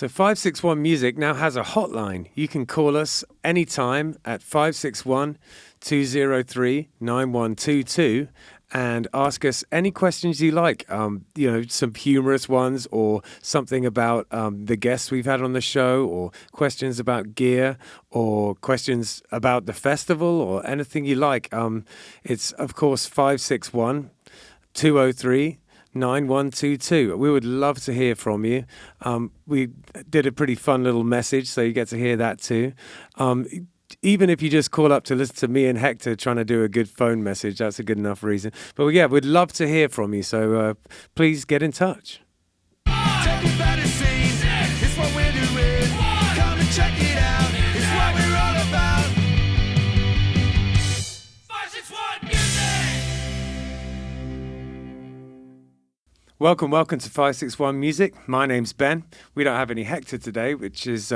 So 561 Music now has a hotline. You can call us anytime at 561-203-9122 and ask us any questions you like. Some humorous ones or something about the guests we've had on the show, or questions about gear, or questions about the festival, or anything you like. It's, of course, 561-203-9122. We would love to hear from you. We did a pretty fun little message, so you get to hear that too. Even if you just call up to listen to me and Hector trying to do a good phone message, that's a good enough reason. But yeah, we'd love to hear from you, so please get in touch. Take a better scene. It's what we're doing. Come and check it out. It's what we're all about. 561 Music. Welcome to 561 Music. My name's Ben. We don't have any Hector today, which is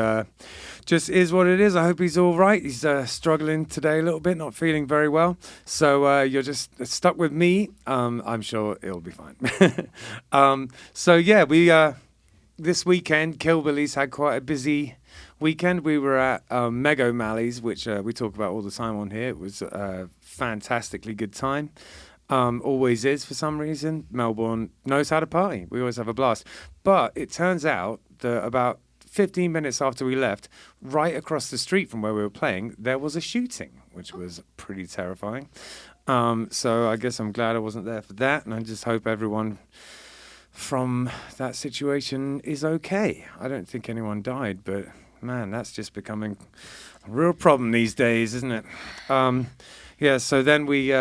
just is what it is. I hope he's all right. He's struggling today a little bit, not feeling very well. So you're just stuck with me. I'm sure it'll be fine. We this weekend, Killbillies had quite a busy weekend. We were at Meg O'Malley's, which we talk about all the time on here. It was a fantastically good time. Always is for some reason. Melbourne knows how to party. We always have a blast. But it turns out that about 15 minutes after we left, right across the street from where we were playing, there was a shooting, which was pretty terrifying. So I guess I'm glad I wasn't there for that, and I just hope everyone from that situation is okay. I don't think anyone died, but man, that's just becoming a real problem these days, isn't it? So then we...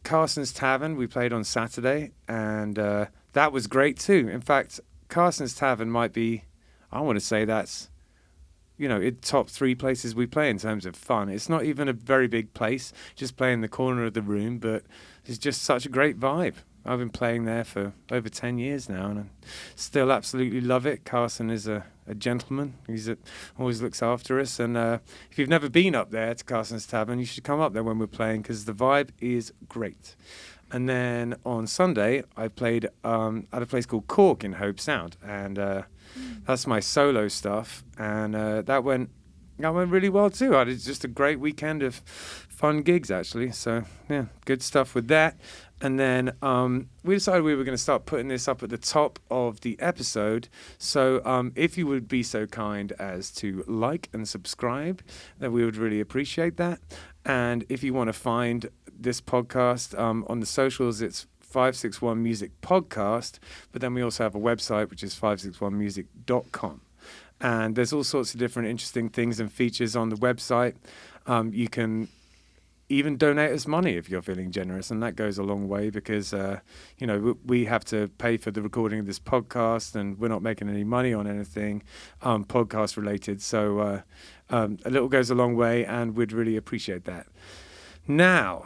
Carson's Tavern, we played on Saturday, and that was great too. In fact, Carson's Tavern might be, I want to say that's, top 3 places we play in terms of fun. It's not even a very big place, just play in the corner of the room, but it's just such a great vibe. I've been playing there for over 10 years now, and I still absolutely love it. Carson is a gentleman. He's always looks after us. And if you've never been up there to Carson's Tavern, you should come up there when we're playing, because the vibe is great. And then on Sunday, I played at a place called Cork in Hobe Sound, and that's my solo stuff. And that went really well too. I had just a great weekend of fun gigs, actually. So yeah, good stuff with that. And then we decided we were going to start putting this up at the top of the episode. So if you would be so kind as to like and subscribe, then we would really appreciate that. And if you want to find this podcast on the socials, it's 561 Music Podcast. But then we also have a website, which is 561music.com. And there's all sorts of different interesting things and features on the website. You can even donate us money if you're feeling generous, and that goes a long way, because we have to pay for the recording of this podcast, and we're not making any money on anything podcast related, so a little goes a long way, and we'd really appreciate that. Now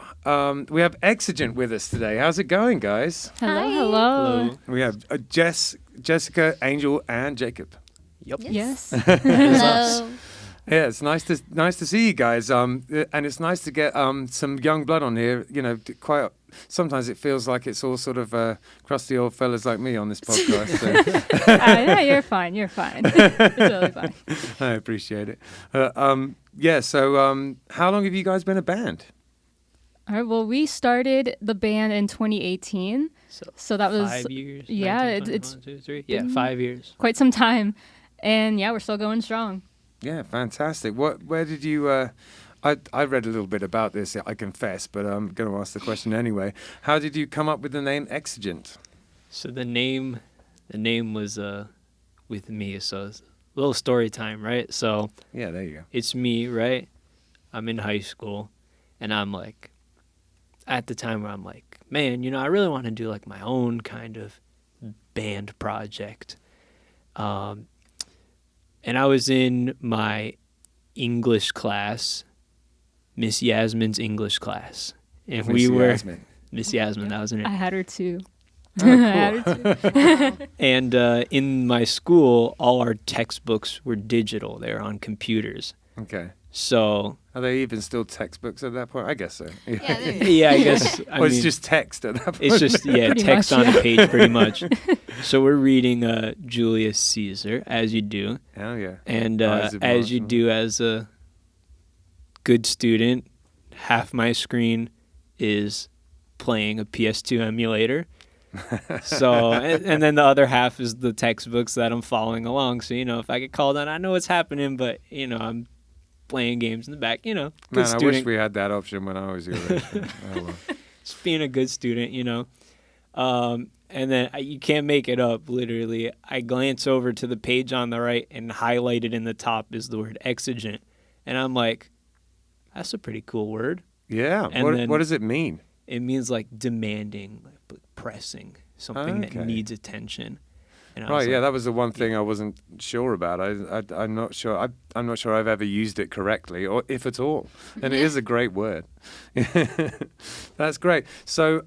we have Exigent with us today. How's it going, guys? Hello. We have Jessica, Angel, and Jacob. Yep. Yes. Hello. Yeah, it's nice to see you guys, and it's nice to get some young blood on here. Quite sometimes it feels like it's all sort of crusty old fellas like me on this podcast. So. No, you're fine. You're fine. It's really fine. I appreciate it. So how long have you guys been a band? All right. Well, we started the band in 2018, so that was 5 years. Yeah, 19, it's 1, 2, 3. Yeah, 5 years. Quite some time, and yeah, we're still going strong. Yeah, fantastic. Where did you? I read a little bit about this, I confess, but I'm going to ask the question anyway. How did you come up with the name Exigent? So the name was with me. So it's a little story time, right? So yeah, there you go. It's me, right? I'm in high school, and I'm like, at the time where I'm like, man, I really want to do like my own kind of band project. And I was in my English class, Miss Yasmin's English class. And Miss Yasmin, that was her name. I had her too. Oh, cool. I had her too. And in my school, all our textbooks were digital. They were on computers. Okay. So Are they even still textbooks at that point? I guess so. Yeah, Yeah, I guess. Or it's just text at that point. It's just Pretty text much, on a page, pretty much. So we're reading Julius Caesar, as you do, Hell yeah. and Rise of as you Marshall. do as a good student, half my screen is playing a PS2 emulator. So and then the other half is the textbooks that I'm following along. So if I get called on, I know what's happening, but I'm playing games in the back. Good Man, student. I wish we had that option when I was your age. Oh, well. Just being a good student. And then you can't make it up. Literally, I glance over to the page on the right, and highlighted in the top is the word exigent, and I'm like, that's a pretty cool word. Yeah. And What does it mean? It means like demanding, like pressing, something that Okay. needs attention. And I Right, was yeah, like, that was the one thing I wasn't sure about. I'm not sure. I'm not sure I've ever used it correctly, or if at all. And it is a great word. That's great. So,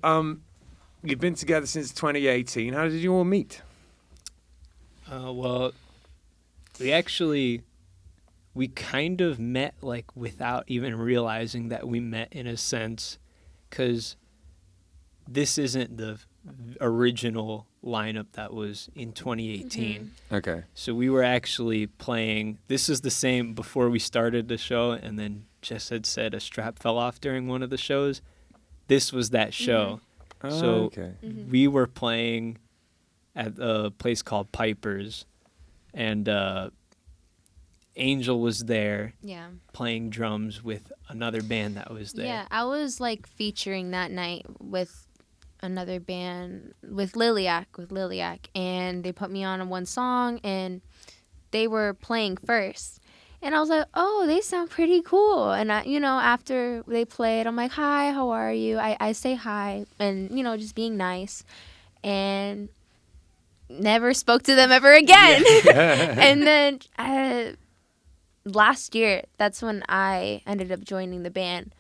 you've been together since 2018. How did you all meet? Well, we kind of met like without even realizing that we met, in a sense, because this isn't the original lineup that was in 2018. Okay. So we were actually playing. This is the same before we started the show, and then Jess had said a strap fell off during one of the shows. This was that show. So okay. we were playing at a place called Piper's, and Angel was there Yeah. playing drums with another band that was there. Yeah, I was like featuring that night with another band with Liliac, and they put me on one song, and they were playing first, and I was like, oh, they sound pretty cool. And I, after they played, I'm like, hi, how are you? I say hi, and just being nice, and never spoke to them ever again. And then last year, that's when I ended up joining the band,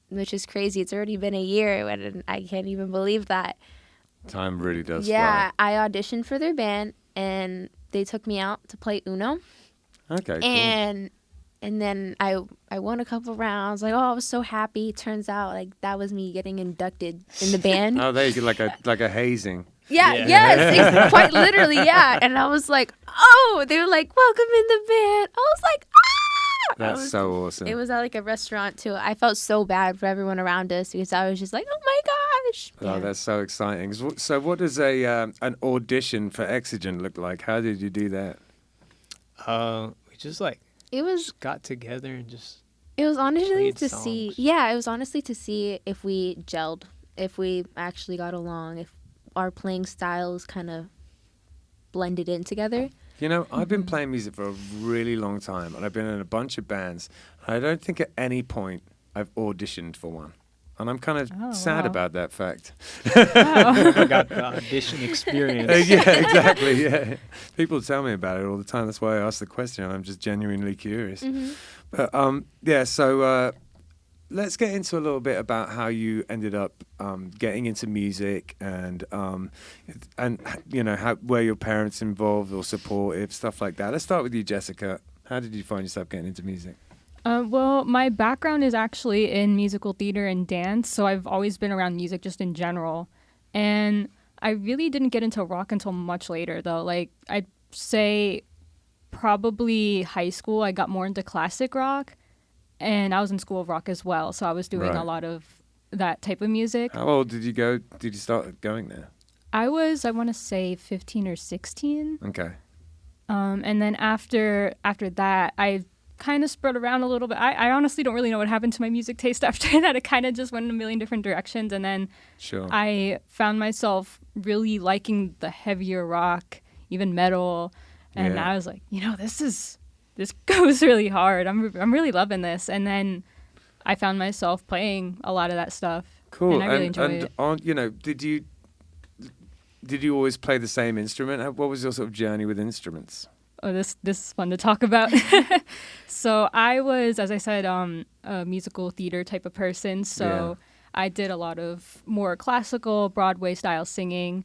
which is crazy. It's already been a year, and I can't even believe that. Time really does Yeah, I auditioned for their band, and they took me out to play Uno. fly. Okay, cool. And then I won a couple rounds. Like, oh, I was so happy. Turns out, like, that was me getting inducted in the band. Oh, there you go, like a hazing. Yeah, Yeah. yes, quite literally, yeah. And I was like, oh, they were like, welcome in the band. I was like, ah! That's so awesome. It was at like a restaurant too. I felt so bad for everyone around us because I was just like, oh my gosh. Oh, Yeah. that's so exciting. So what does an audition for Exigent look like? How did you do that? We just like It was got together and just honestly played to see. songs. Yeah, it was honestly to see if we gelled, if we actually got along, if our playing styles kind of blended in together. I've been playing music for a really long time, and I've been in a bunch of bands. I don't think at any point I've auditioned for one. And I'm kind of sad wow. about that fact. I got the audition experience. Yeah, exactly. Yeah, people tell me about it all the time. That's why I asked the question. I'm just genuinely curious. But yeah, so let's get into a little bit about how you ended up getting into music, and how where your parents involved or supportive, stuff like that. Let's start with you, Jessica. How did you find yourself getting into music? Well, my background is actually in musical theater and dance, so I've always been around music just in general. And I really didn't get into rock until much later, though. Like, I'd say probably high school, I got more into classic rock, and I was in School of Rock as well, so I was doing Right. a lot of that type of music. How old did you go? Did you start going there? I want to say 15 or 16. Okay. And then after that, I kind of spread around a little bit. I honestly don't really know what happened to my music taste after that. It kind of just went in a million different directions. And then Sure. I found myself really liking the heavier rock, even metal. And Yeah. I was like, this goes really hard. I'm really loving this. And then I found myself playing a lot of that stuff. Cool. And I really enjoy it. Did you always play the same instrument? What was your sort of journey with instruments? Oh, this is fun to talk about. So I was, as I said, a musical theater type of person. So I did a lot of more classical Broadway style singing.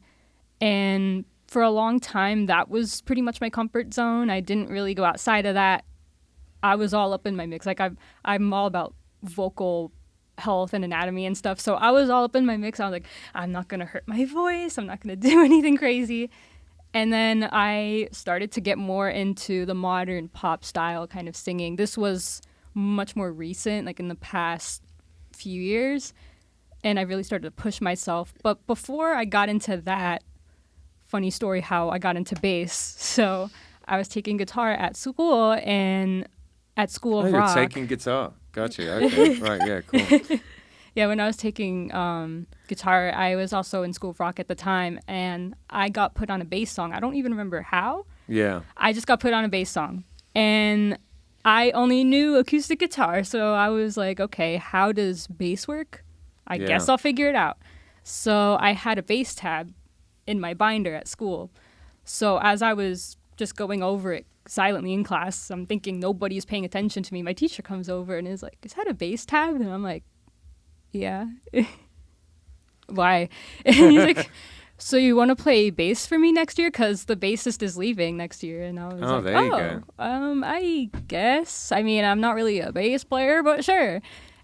And for a long time, that was pretty much my comfort zone. I didn't really go outside of that. I was all up in my mix. Like I'm all about vocal health and anatomy and stuff. So I was all up in my mix. I was like, I'm not gonna hurt my voice. I'm not gonna do anything crazy. And then I started to get more into the modern pop style kind of singing. This was much more recent, like in the past few years. And I really started to push myself. But before I got into that, funny story how I got into bass. So I was taking guitar at school, and at School of Rock. You're taking guitar. Gotcha. Okay. Right. Yeah. Cool. Yeah, when I was taking guitar, I was also in School of Rock at the time, and I got put on a bass song. I don't even remember how. Yeah. I just got put on a bass song, and I only knew acoustic guitar, so I was like, okay, how does bass work? I guess I'll figure it out. So I had a bass tab in my binder at school. So as I was just going over it silently in class, I'm thinking nobody's paying attention to me. My teacher comes over and is like, is that a bass tab? And I'm like, yeah. Why? And he's like, so you want to play bass for me next year? Because the bassist is leaving next year. And I was like, there you go. I guess. I mean, I'm not really a bass player, but sure.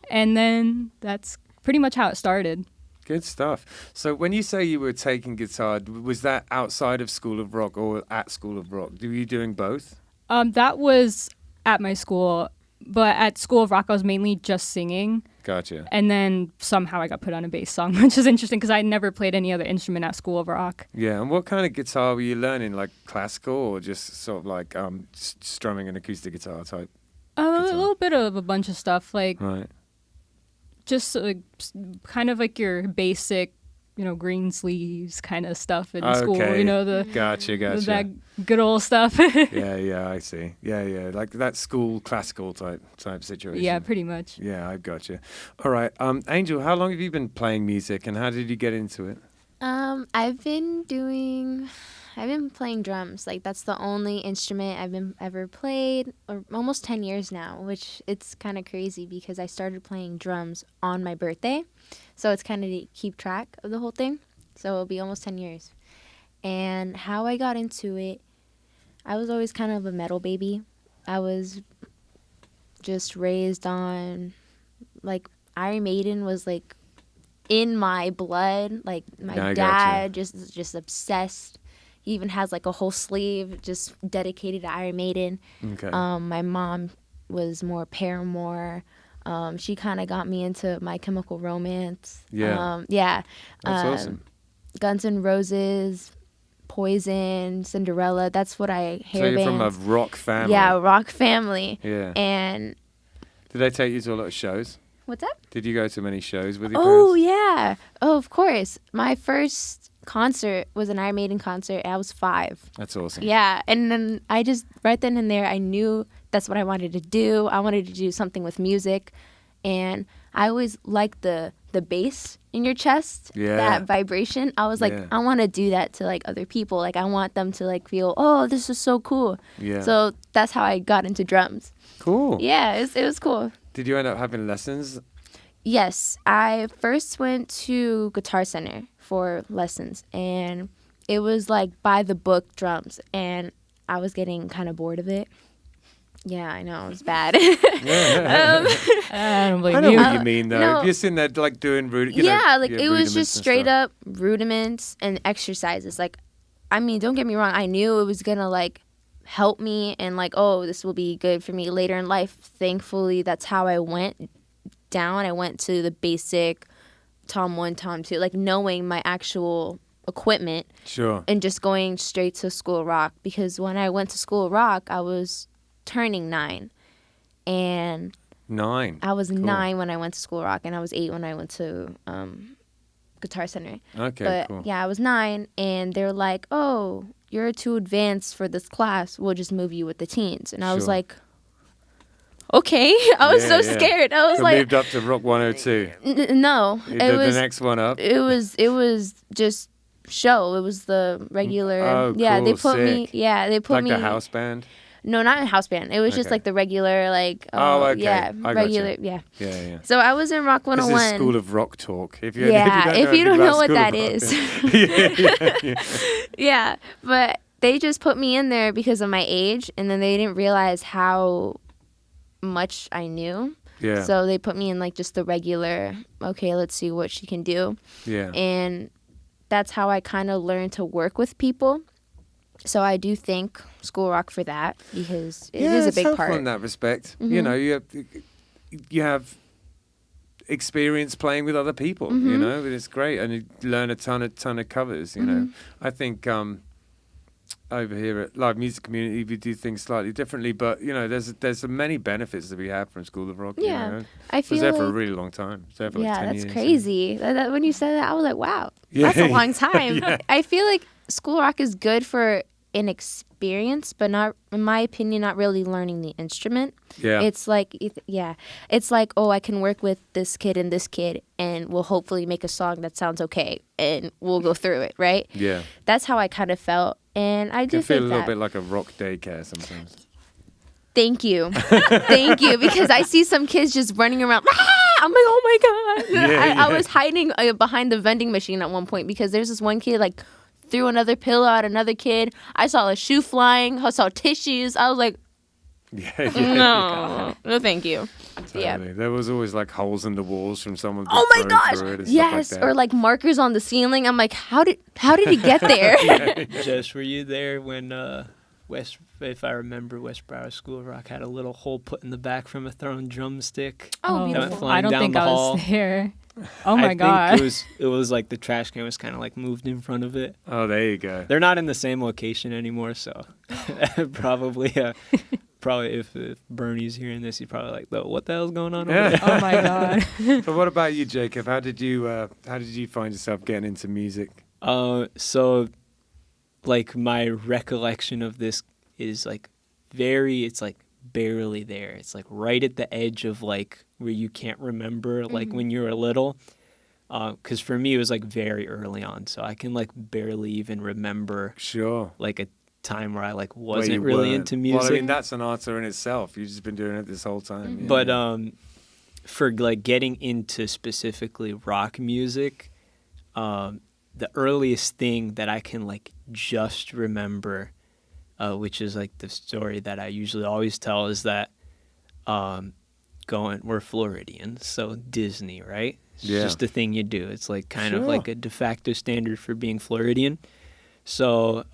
And then that's pretty much how it started. Good stuff. So when you say you were taking guitar, was that outside of School of Rock or at School of Rock? Were you doing both? That was at my school, but at School of Rock, I was mainly just singing. Gotcha. And then somehow I got put on a bass song, which is interesting because I never played any other instrument at School of Rock. Yeah, and what kind of guitar were you learning? Like classical or just sort of like strumming an acoustic guitar type? A little bit of a bunch of stuff, like Right. just kind of like your basic, green sleeves kind of stuff in school. Gotcha. That good old stuff. Yeah, I see. Yeah, like that school classical type situation. Yeah, pretty much. Yeah, I've got you. All right, Angel, how long have you been playing music, and how did you get into it? I've been playing drums. Like that's the only instrument I've ever played, or almost 10 years now, which it's kind of crazy because I started playing drums on my birthday. So it's kind of to keep track of the whole thing. So it'll be almost 10 years. And how I got into it, I was always kind of a metal baby. I was just raised on, like, Iron Maiden was like in my blood. Like my dad just obsessed. He even has like a whole sleeve just dedicated to Iron Maiden. Okay. My mom was more Paramore. She kind of got me into My Chemical Romance. Yeah. That's awesome. Guns N' Roses, Poison, Cinderella. That's what I hair So you're bands. from a rock family. Yeah, rock family. Yeah. And Did they take you to a lot of shows? what's that? Did you go to many shows with your Oh parents? yeah. Oh, of course. My first concert was an Iron Maiden concert. I was 5. That's awesome. Yeah, and then I just right then and there I knew that's what I wanted to do. I wanted to do something with music, and I always liked the bass in your chest, that vibration. I was like, I want to do that to like other people. Like I want them to like feel, oh, this is so cool. Yeah. So that's how I got into drums. Cool. Yeah, it was cool. Did you end up having lessons? Yes, I first went to Guitar Center for lessons, and it was like by the book drums, and I was getting kind of bored of it. Yeah, I know, it was bad. I don't blame I know you. what you mean, though. no. If you're sitting there like doing it was just straight up. up rudiments and exercises. Like, I mean, don't get me wrong, I knew it was gonna like help me and like, oh, this will be good for me later in life. Thankfully, that's how I went down. I went to the basic Tom 1, Tom 2, like knowing my actual equipment. Sure. And just going straight to School of Rock, because when I went to School of Rock, I was turning 9. And 9. I was Cool. 9 when I went to School of Rock, and I was 8 when I went to Guitar Center. Okay, But cool. yeah, I was 9, and they're like, oh, you're too advanced for this class. We'll just move you with the teens. And I was Sure. like, okay. I was so scared. I was So like, moved up to Rock 102. no. You It did was the next one up. it was just show. It was the regular. Oh, yeah, they cool, put me. sick. Yeah, they put Like me. a house band. No, not a house band. It was just Okay. like the regular, like. Okay. Yeah, I gotcha. regular. Yeah. Yeah. So I was in Rock This 101. is School of Rock talk. If you Yeah, if you don't anything know what about that School of Rock, is. yeah. Yeah, but they just put me in there because of my age, and then they didn't realize how much I knew. Yeah. So they put me in like just the regular, okay, let's see what she can do. Yeah. And that's how I kind of learned to work with people. So I do thank School Rock for that, because it is a it's big helpful part. in that respect. You know, you have experience playing with other people. You know, and it's great, and you learn a ton of covers. You know, I think over here at Live Music Community we do things slightly differently, but you know, there's so many benefits that we have from School of Rock. Yeah, you know? I I was feel there like, for a really long time. I was there for like 10 that's years. crazy. When you said that, I was like, wow, Yeah. that's a long time. Yeah. I feel like School Rock is good for an experience, but not, in my opinion, not really learning the instrument. Yeah. It's like, it's like, oh, I can work with this kid, and we'll hopefully make a song that sounds okay, and we'll go through it, right? Yeah. That's how I kind of felt, and I do Can feel think a little that. bit like a rock daycare sometimes. Thank you, thank you, because I see some kids just running around. I'm like, oh my god! Yeah, I was hiding behind the vending machine at one point because there's this one kid like threw another pillow at another kid. I saw a shoe flying. I saw tissues. I was like, Yeah. no, thank you. Totally. Yeah. There was always like holes in the walls from someone. Oh my throwing gosh! through it and Yes, stuff like or that. like markers on the ceiling. I'm like, how did he get there? Jess, were you there when if I remember, Westboro School of Rock had a little hole put in the back from a thrown drumstick? Oh, That went beautiful. flying I don't down think the I hall. was there. Oh my I god. think it was like the trash can was kind of like moved in front of it. Oh, there you go. They're not in the same location anymore, so probably if Bernie's hearing this, he's probably like, what the hell's going on over there? Oh my god. So what about you, Jacob? How did you find yourself getting into music? So like my recollection of this is like it's like barely there. It's like right at the edge of like where you can't remember like when you were little. Because for me it was like very early on, so I can like barely even remember Sure. like a time where I like Where wasn't you really weren't. into music. Well, I mean, that's an answer in itself. You've just been doing it this whole time. Yeah. But for like getting into specifically rock music, the earliest thing that I can like just remember, which is like the story that I usually always tell, is that we're Floridians, so Disney, right? It's Yeah. just a thing you do. It's like kind of Sure. like a de facto standard for being Floridian. So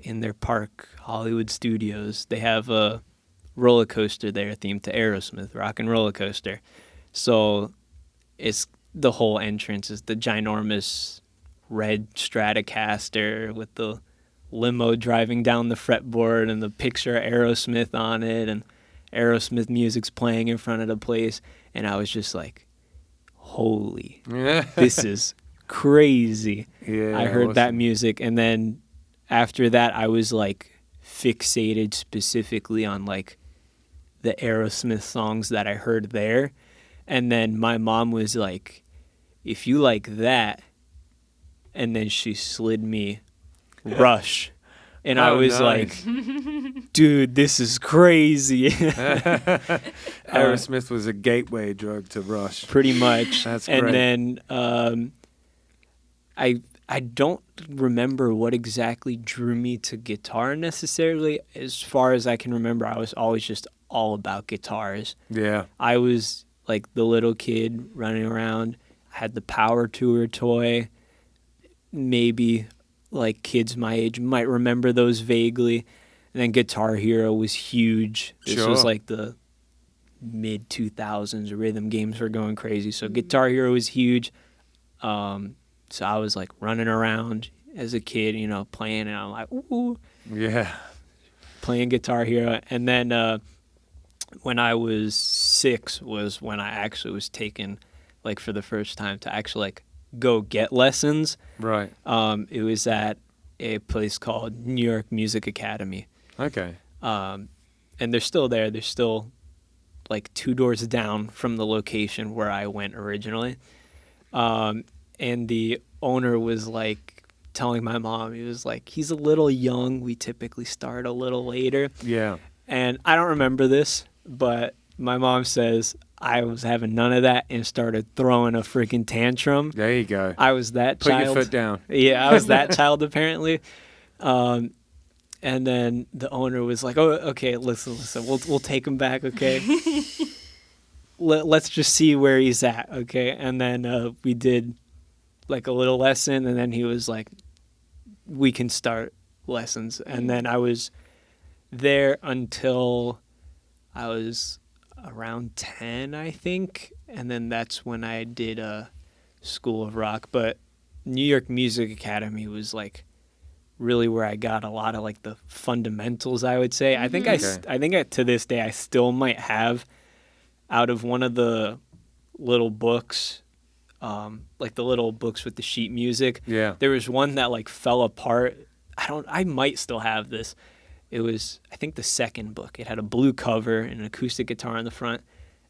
in their park, Hollywood Studios, they have a roller coaster there themed to Aerosmith, Rock and Roller Coaster. So it's the whole entrance is the ginormous red Stratocaster with the limo driving down the fretboard and the picture of Aerosmith on it, and Aerosmith music's playing in front of the place. And I was just like, holy, this is crazy. Yeah, I heard that awesome. music, and then after that I was like fixated specifically on like the Aerosmith songs that I heard there. And then my mom was like, if you like that, and then she slid me Rush, and I Oh, was nice. like, dude, this is crazy. Aerosmith was a gateway drug to Rush. Pretty much. That's and great. then I don't remember what exactly drew me to guitar necessarily. As far as I can remember, I was always just all about guitars. Yeah. I was like the little kid running around. I had the Power Tour toy. Maybe like kids my age might remember those vaguely. And then Guitar Hero was huge. This was Sure. like the mid 2000s. Rhythm games were going crazy. So Guitar Hero was huge. So I was like running around as a kid, you know, playing, and I'm like, ooh, Yeah. playing Guitar Hero. And then when I was 6 was when I actually was taken, like for the first time, to actually like go get lessons. Right. It was at a place called New York Music Academy. Okay. And they're still there. They're still like 2 doors down from the location where I went originally. And the owner was like telling my mom, he was like, he's a little young. We typically start a little later. Yeah. And I don't remember this, but my mom says I was having none of that and started throwing a freaking tantrum. There you go. I was that Put child. your foot down. Yeah, I was that child apparently. And then the owner was like, "Oh, okay, listen, we'll take him back, okay? Let's just see where he's at, okay?" And then we did like a little lesson, and then he was like, "We can start lessons." And then I was there until I was around 10, I think, and then that's when I did a School of Rock. But New York Music Academy was like really where I got a lot of like the fundamentals, I would say. I think to this day I still might have, out of one of the little books, like the little books with the sheet music. Yeah. There was one that like fell apart. I might still have this. It was, I think, the second book. It had a blue cover and an acoustic guitar on the front,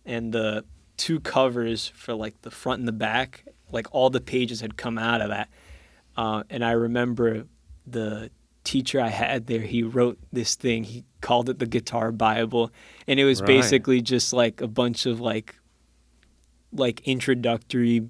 and the two covers for like the front and the back, like all the pages had come out of that. And I remember the teacher I had there, he wrote this thing. He called it the Guitar Bible, and it was basically just like a bunch of like introductory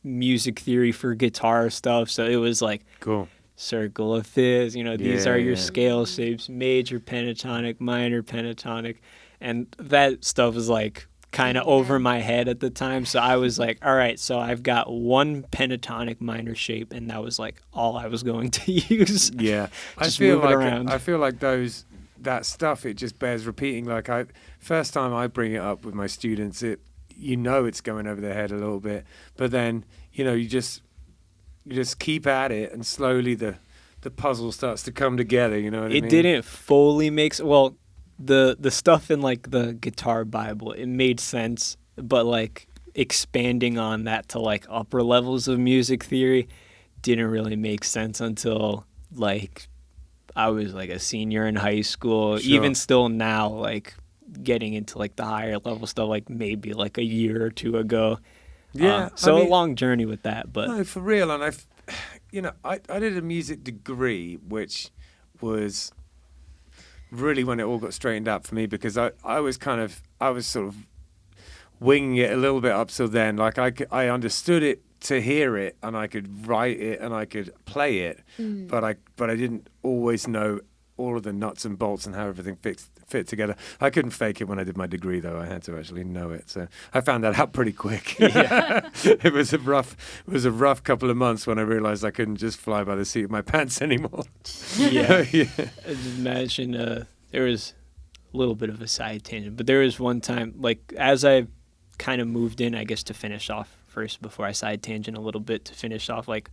music theory for guitar stuff. So it was like Cool. circle of fifths, these are your Yeah. scale shapes, major pentatonic, minor pentatonic, and that stuff was like kind of over my head at the time. So I was like, all right, so I've got one pentatonic minor shape, and that was like all I was going to use. Yeah, Just move it around. I feel like that stuff, it just bears repeating. Like first time I bring it up with my students, it's going over their head a little bit, but then you just keep at it, and slowly the puzzle starts to come together. You know what I mean? It didn't fully make well, the stuff in like the Guitar Bible, it made sense, but like expanding on that to like upper levels of music theory didn't really make sense until like I was like a senior in high school. Sure. Even still now, like getting into like the higher level stuff, like maybe like a year or two ago. Yeah. So a long journey with that, but No, for real. And I did a music degree, which was really when it all got straightened out for me, because I was sort of winging it a little bit up till then. Like I understood it to hear it, and I could write it, and I could play it, but I didn't always know all of the nuts and bolts and how everything fit together. I couldn't fake it when I did my degree, though. I had to actually know it. So I found that out pretty quick. Yeah. It was a rough couple of months when I realized I couldn't just fly by the seat of my pants anymore. yeah. Yeah. I just imagine there was a little bit of a side tangent, but there was one time, like as I kind of moved in, I guess, to finish off first before I side tangent a little bit to finish off, like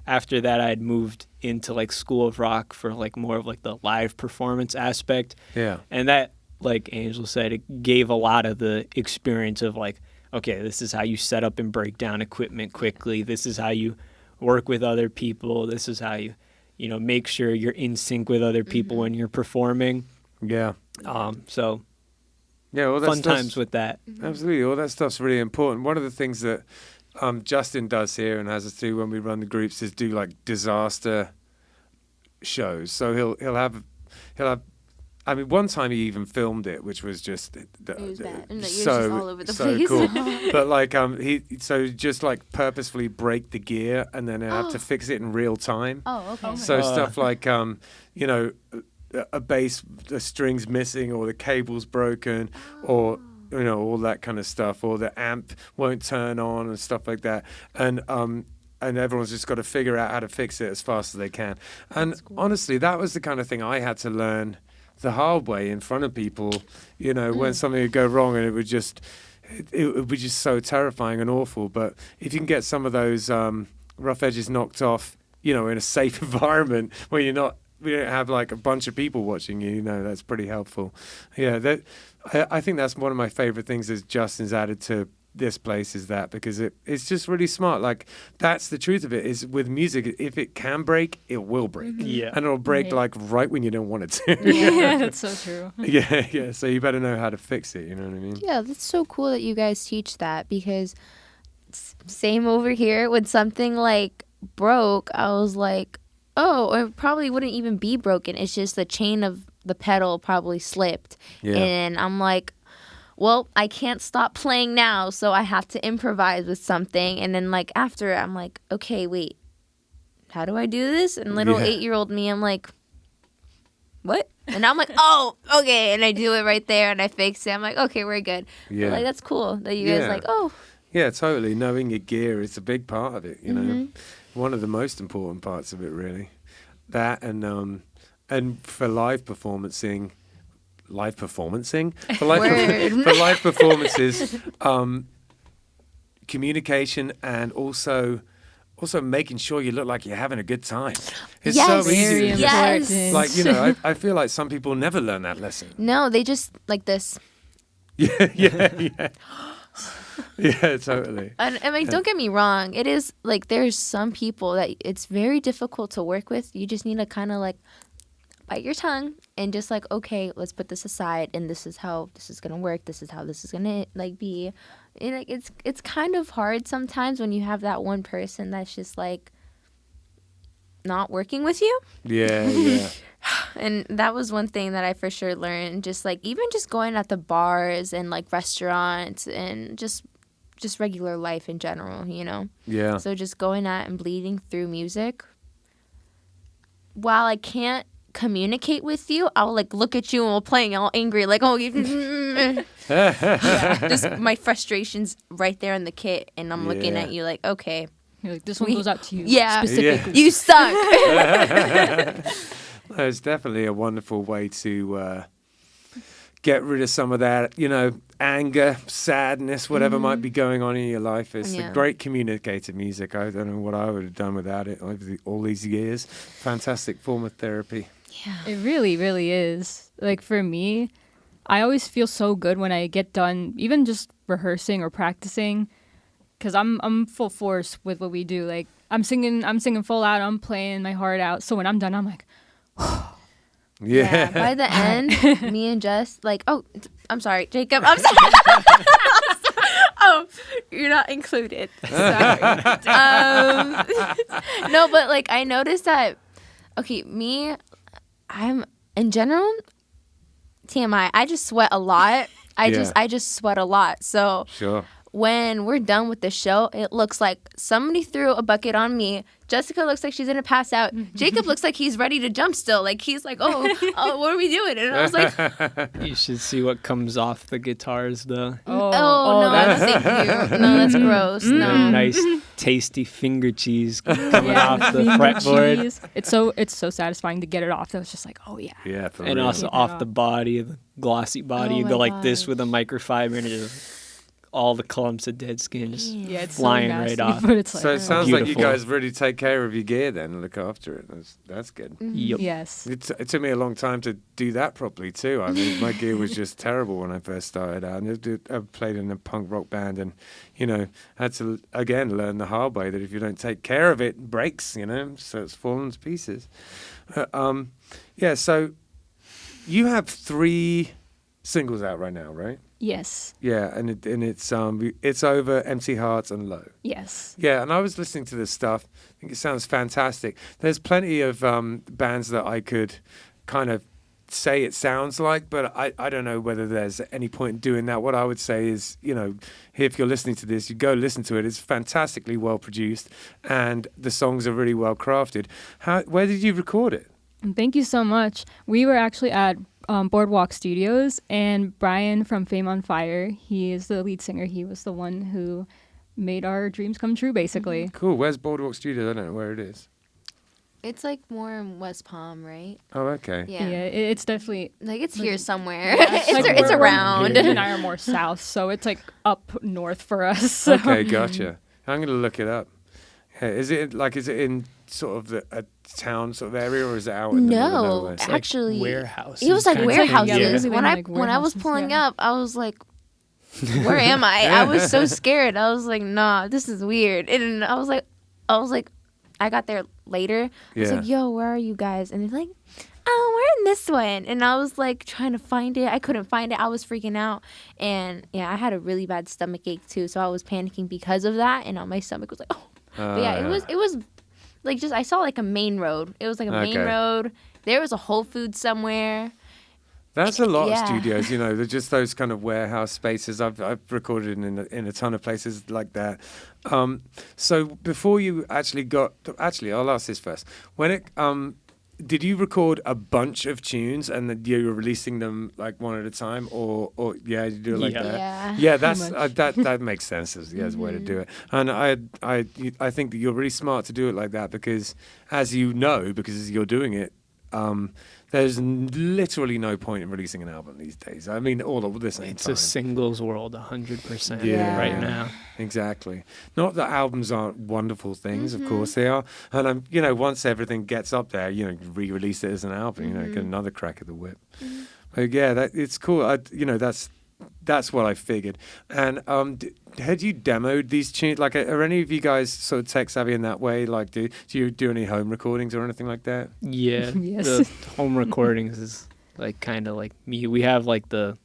after that I had moved into like School of Rock for like more of like the live performance aspect. Yeah. And that, like Angel said, it gave a lot of the experience of like, okay, this is how you set up and break down equipment quickly. This is how you work with other people. This is how you make sure you're in sync with other people when you're performing. Yeah. So Yeah. Well, fun times with that. Absolutely. All that stuff's really important. One of the things that Justin does here and has us do when we run the groups is do like disaster shows. So he'll have. I mean, one time he even filmed it, which was just It was bad. And so just all over the place. cool. But like he just like purposefully break the gear, and then he'll have to fix it in real time. Oh, okay. So stuff like a bass, the string's missing, or the cable's broken, or all that kind of stuff, or the amp won't turn on and stuff like that, and everyone's just got to figure out how to fix it as fast as they can. And honestly, that was the kind of thing I had to learn the hard way in front of people. When something would go wrong, and it would be just so terrifying and awful. But if you can get some of those rough edges knocked off, in a safe environment where we don't have like a bunch of people watching you, that's pretty helpful. Yeah, I think that's one of my favorite things that Justin's added to this place, is that, because it's just really smart. Like, that's the truth of it, is with music, if it can break, it will break. Yeah. And it'll break like right when you don't want it to. Yeah, that's so true. Yeah. So you better know how to fix it, you know what I mean? Yeah, that's so cool that you guys teach that, because same over here, when something like broke, I was like, oh, it probably wouldn't even be broken. It's just the chain of the pedal probably slipped. Yeah. And I'm like, well, I can't stop playing now, so I have to improvise with something. And then like after, I'm like, okay, wait, how do I do this? And little 8-year-old me, I'm like, what? And I'm like, oh, okay. And I do it right there and I fix it. I'm like, okay, we're good. Yeah. But, like, that's cool that you guys like, oh. Yeah, totally. Knowing your gear is a big part of it, you know. One of the most important parts of it, really. That and for live performing, for live performances, communication and also making sure you look like you're having a good time. It's so easy. To Yes. like, you know, I feel like some people never learn that lesson. No, they just like this. Yeah. Yeah, totally. And I mean, don't get me wrong. It is like there's some people that it's very difficult to work with. You just need to kind of like bite your tongue and just like, okay, let's put this aside, and this is how this is gonna work. This is how this is gonna like be. And like it's kind of hard sometimes when you have that one person that's just like not working with you. Yeah. And that was one thing that I for sure learned. Just like even just going at the bars and like restaurants and just regular life in general, you know. Yeah. So just going at and bleeding through music. While I can't communicate with you, I'll like look at you and we're playing all angry, like, oh, just my frustrations right there in the kit, and I'm looking at you like, okay, You're like, this one goes out to you. Yeah. Specifically. you suck. It's definitely a wonderful way to get rid of some of that, you know, anger, sadness, whatever might be going on in your life. It's a great communicator, music. I don't know what I would have done without it over all these years. Fantastic form of therapy. Yeah. It really, really is. Like for me, I always feel so good when I get done, even just rehearsing or practicing, because I'm full force with what we do. Like I'm singing full out. I'm playing my heart out. So when I'm done, I'm like, Yeah. By the end, me and Jess, like, oh, I'm sorry, Jacob. I'm sorry. Oh, you're not included. Sorry. No, but like I noticed that. Okay, I'm in general. TMI. I just sweat a lot. I just sweat a lot. So Sure. when we're done with the show, it looks like somebody threw a bucket on me. Jessica looks like she's gonna pass out. Jacob looks like he's ready to jump still. Like he's like, oh, what are we doing? And I was like, You should see what comes off the guitars, though. oh no, thank you. No, that's gross. The No. nice, tasty finger cheese coming yeah, off the finger fretboard. cheese. It's so satisfying to get it off. That was just like, oh yeah. Yeah, for And real. also Get that off off. the body, the glossy body. Oh You my go like this gosh. with a microfiber and it just all the clumps of dead skin just Yeah, it's flying so nasty, right off. But it's like, So it sounds like you Beautiful. guys really take care of your gear then and look after it. That's good. Yep. yes. It took me a long time to do that properly too. I mean, my gear was just terrible when I first started out. And I played in a punk rock band, and you know, had to again learn the hard way that if you don't take care of it, it breaks. You know, so it's falling to pieces. Yeah. So you have 3 singles out right now, right? Yes. Yeah, and it's over Empty Hearts and Low. Yes. Yeah, and I was listening to this stuff. I think it sounds fantastic. There's plenty of bands that I could kind of say it sounds like, but I don't know whether there's any point in doing that. What I would say is, you know, if you're listening to this, you go listen to it. It's fantastically well produced, and the songs are really well crafted. Where did you record it? Thank you so much. We were actually at Boardwalk Studios, and Brian from Fame on Fire, he is the lead singer. He was the one who made our dreams come true, basically. Cool. Where's Boardwalk Studios? I don't know where it is. It's like more in West Palm, right? Oh, okay. Yeah, Yeah. it's definitely... Like it's here somewhere. It's it's we're- around. Nick and I are more south, so it's like up north for us. So. Okay, gotcha. I'm going to look it up. Yeah, is it in sort of a town sort of area, or is it out in the middle of No, nowhere? It's actually, warehouse. it was like kinda. warehouses. Yeah. When I Like when I was warehouses, pulling yeah. up, I was like, "Where am I?" I was so scared. I was like, "Nah, this is weird." And I was like, I got there later. I was Yeah. like, "Yo, where are you guys?" And they're like, "Oh, we're in this one." And I was like trying to find it. I couldn't find it. I was freaking out. And yeah, I had a really bad stomach ache too, so I was panicking because of that. And my stomach was like, "Oh." But yeah, it was like just I saw like a main road. It was like a main Okay. road. There was a Whole Foods somewhere. That's a lot Yeah. of studios, you know. They're just those kind of warehouse spaces. I've recorded in a ton of places like that. So before you actually I'll ask this first. When did you record a bunch of tunes and then you were releasing them like one at a time, or yeah, you do it like Yeah. that? Yeah. Yeah, that's much. that makes sense as a way to do it. And I think that you're really smart to do it like that because, as you know, because you're doing it, there's literally no point in releasing an album these days. I mean, all at the same It's time. a singles world 100% Yeah. right now. Exactly. Not that albums aren't wonderful things, of course they are. And you know, once everything gets up there, you know, re-release it as an album. You know, get another crack at the whip. But yeah, it's cool. You know, that's what I figured. And had you demoed these tunes? Like, are any of you guys sort of tech savvy in that way? Like, do you do any home recordings or anything like that? Yeah. Yes. The home recordings is like kind of like me. We have like the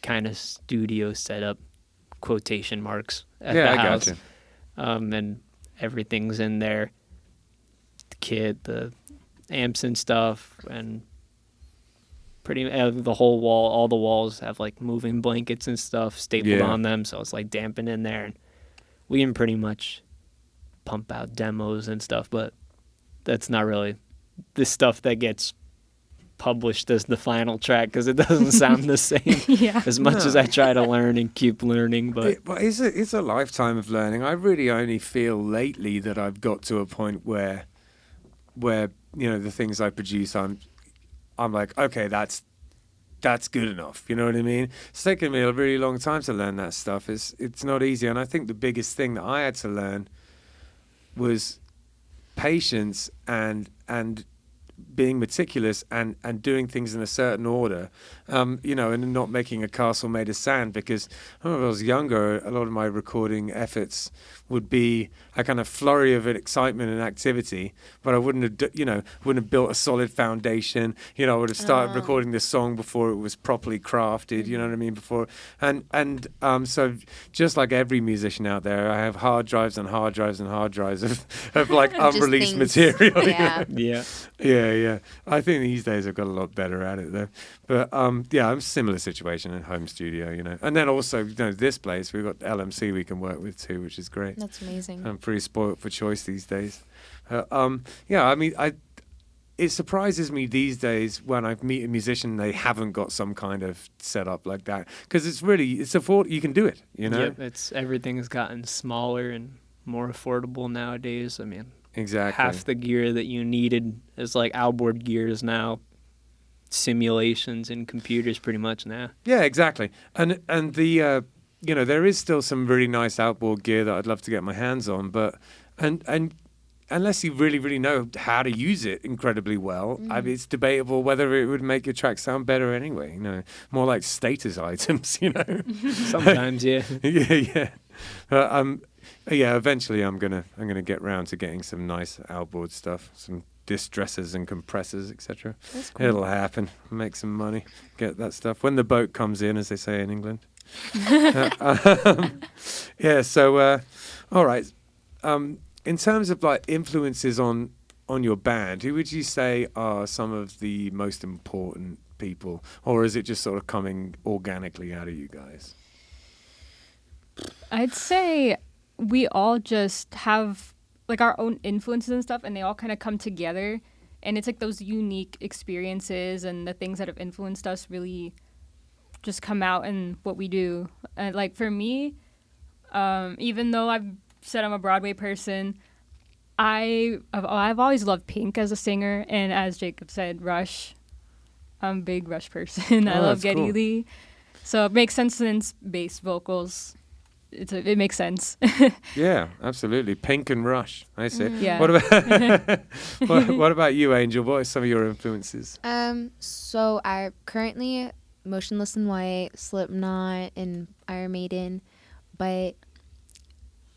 kind of studio setup, quotation marks, at Yeah, the I house. gotcha. And everything's in there. The kit, the amps and stuff, and the whole wall, all the walls have like moving blankets and stuff stapled Yeah. on them, so it's like dampened in there. And we can pretty much pump out demos and stuff, but that's not really the stuff that gets published as the final track because it doesn't sound the same Yeah. as much as No. I try to learn and keep learning. But But it's a lifetime of learning. I really only feel lately that I've got to a point where you know the things I produce, I'm like, okay, that's good enough. You know what I mean? It's taken me a really long time to learn that stuff. It's not easy, and I think the biggest thing that I had to learn was patience and being meticulous and doing things in a certain order, you know, and not making a castle made of sand. Because when I was younger, a lot of my recording efforts would be a kind of flurry of excitement and activity, but I wouldn't have built a solid foundation. You know, I would have started recording this song before it was properly crafted. You know what I mean? So just like every musician out there, I have hard drives and hard drives and hard drives of like Just unreleased things. material. you Yeah. know? yeah, Yeah. I think these days I've got a lot better at it though. But yeah, I'm similar situation in home studio, you know. And then also, you know, this place we've got LMC we can work with too, which is great. That's amazing. I'm pretty spoilt for choice these days. Yeah, I mean, it surprises me these days when I meet a musician they haven't got some kind of setup like that because it's you can do it, you know. Yep, everything's gotten smaller and more affordable nowadays. I mean, Exactly. half the gear that you needed is like outboard gear is now simulations and computers pretty much now. Yeah, exactly. And the you know, there is still some really nice outboard gear that I'd love to get my hands on, but and unless you really know how to use it incredibly well, I mean, it's debatable whether it would make your track sound better anyway. You know, more like status items. You know. Sometimes, yeah. Yeah. Yeah. Eventually, I'm gonna get round to getting some nice outboard stuff, some distressors and compressors, etc. That's cool. It'll happen. Make some money. Get that stuff when the boat comes in, as they say in England. Yeah. So, all right. In terms of like influences on your band, who would you say are some of the most important people, or is it just sort of coming organically out of you guys? I'd say we all just have like our own influences and stuff, and they all kind of come together. And it's like those unique experiences and the things that have influenced us really just come out in what we do. Like for me, even though I've said I'm a Broadway person, I've always loved Pink as a singer, and as Jacob said, Rush. I'm a big Rush person. I Oh, love that's Geddy cool. Lee, so it makes sense since bass vocals. It makes sense. Yeah, absolutely. Pink and Rush. I see. Yeah. What about what about you, Angel? What are some of your influences? So I currently Motionless in White, Slipknot, and Iron Maiden, but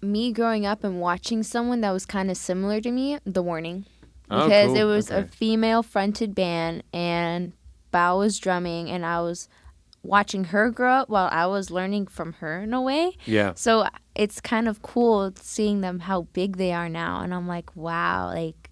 me growing up and watching someone that was kind of similar to me, The Warning, Oh, because cool. it was a Okay. female-fronted band and Bao was drumming, and I was watching her grow up while I was learning from her in a way. Yeah. So it's kind of cool seeing them how big they are now, and I'm like, wow, like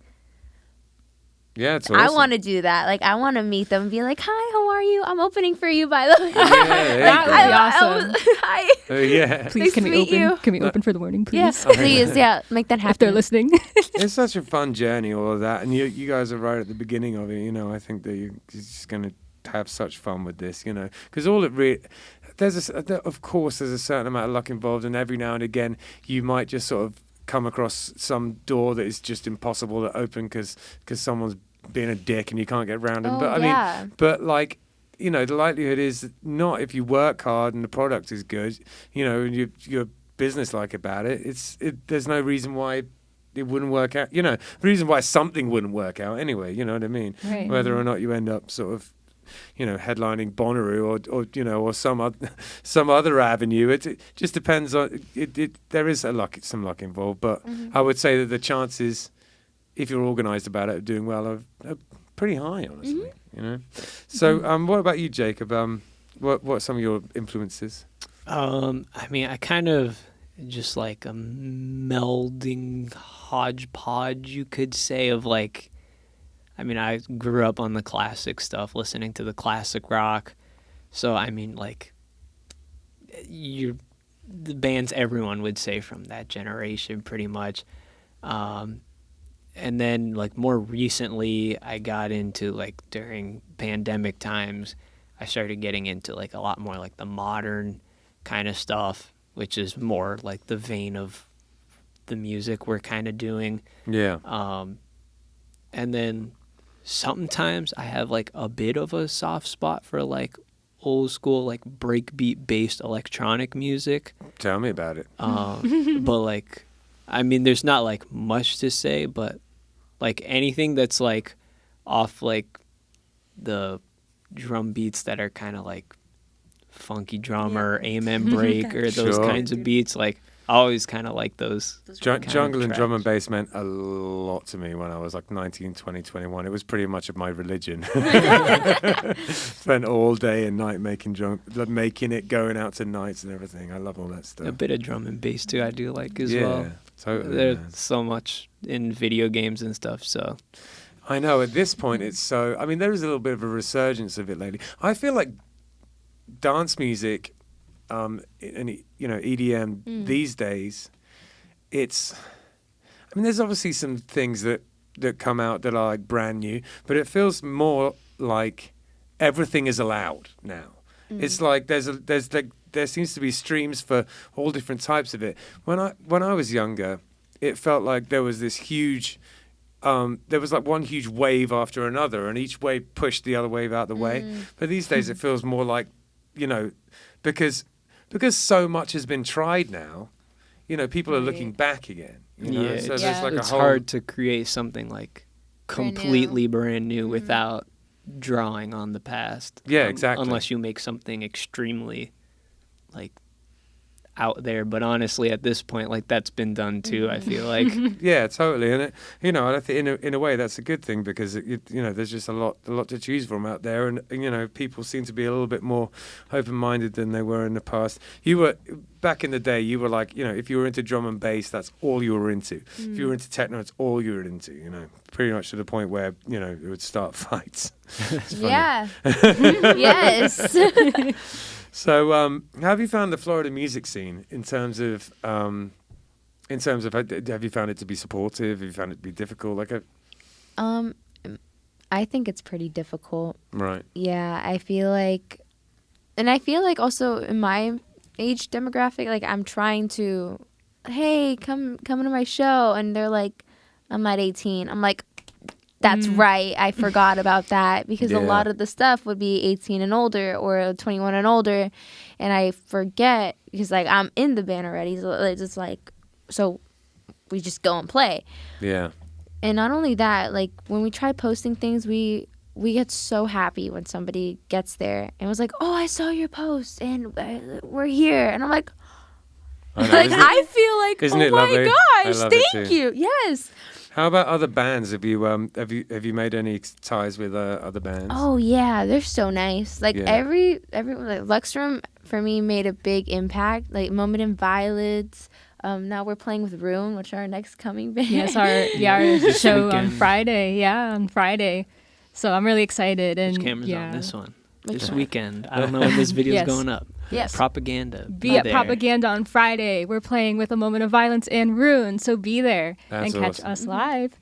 Yeah, it's awesome. I want to do that. Like, I want to meet them and be like, "Hi, how are you? I'm opening for you, by the way." That would be awesome. Hi. Yeah. Please, Nice can to we meet open? you. Can we open for the morning, please? Yes, please. Yeah, make that happen. If they're listening. It's such a fun journey, all of that, and you guys are right at the beginning of it. I think that you're just going to have such fun with this, because all it really, of course, there's a certain amount of luck involved, and every now and again you might just sort of come across some door that is just impossible to open because someone's being a dick and you can't get around them. Oh, But yeah. the likelihood is not if you work hard and the product is good, and you're business-like about it. There's no reason why it wouldn't work out. The reason why something wouldn't work out anyway. You know what I mean? Right. Whether or not you end up sort of, headlining Bonnaroo or some other avenue. It just depends on it. There is some luck involved, but I would say that the chances, if you're organised about it, of doing well are pretty high, honestly. So, what about you, Jacob? What are some of your influences? I kind of just like a melding hodgepodge, you could say, of like. I grew up on the classic stuff, listening to the classic rock. So, the bands everyone would say from that generation, pretty much. And then, like, more recently, I got into, like, during pandemic times, I started getting into, like, a lot more, like, the modern kind of stuff, which is more, like, the vein of the music we're kind of doing. Yeah. And then sometimes I have like a bit of a soft spot for like old school, like breakbeat based electronic music. Tell me about it. But like, there's not like much to say, but like anything that's like off like the drum beats that are kind of like funky drum or amen break or those Sure. kinds of beats, like I always kind of like those. Jungle and drum and tracks. bass meant a lot to me when I was like 19, 20, 21. It was pretty much of my religion. Spent all day and night making it, going out to nights and everything. I love all that stuff. A bit of drum and bass too, I do like as well. Totally. There's Man. so much in video games and stuff, so. I know at this point it's so. There is a little bit of a resurgence of it lately. I feel like dance music. And EDM these days, it's. There's obviously some things that come out that are like brand new, but it feels more like everything is allowed now. It's like there seems to be streams for all different types of it. When I was younger, it felt like there was this huge. There was like one huge wave after another, and each wave pushed the other wave out the way. But these days, it feels more like, because so much has been tried now, people are looking back again. Yeah, So it's, there's like it's a whole. hard to create something like completely brand new without drawing on the past. Yeah, exactly. Unless you make something extremely like out there, but honestly at this point, like, that's been done too. I feel like Yeah, totally, and I think in a way that's a good thing, because there's just a lot to choose from out there, and people seem to be a little bit more open-minded than they were in the past. You were back in the day, you were like, if you were into drum and bass, that's all you were into. If you were into techno, it's all you were into. Pretty much to the point where it would start fights. It's funny. Yeah. Yes. So, how have you found the Florida music scene in terms of have you found it to be supportive? Have you found it to be difficult? I think it's pretty difficult. Right. Yeah, I feel like also in my age demographic, like, I'm trying to, hey, come to my show, and they're like, I'm at 18. I'm like, that's right. I forgot about that, because a lot of the stuff would be 18 and older or 21 and older, and I forget because, like, I'm in the band already. So it's just like, so we just go and play. Yeah. And not only that, like, when we try posting things, we get so happy when somebody gets there and was like, oh, I saw your post and we're here, and I'm like, I feel like, isn't oh it my lovely? gosh, thank you. Yes. How about other bands? Have you made any ties with other bands? Oh yeah, they're so nice. Like, Yeah. every like Luxroom for me made a big impact. Like Moment in Violets, Now we're playing with Rune, which are our next coming band. Yes, our show on weekend. Friday. Yeah, on Friday. So I'm really excited. And Which camera's yeah. on this one? Which This one? weekend. I don't know when this video's Yes. going up. Yes. Propaganda. Be at there. Propaganda on Friday. We're playing with A Moment of Violence and Rune, so be there That's and catch awesome. us live.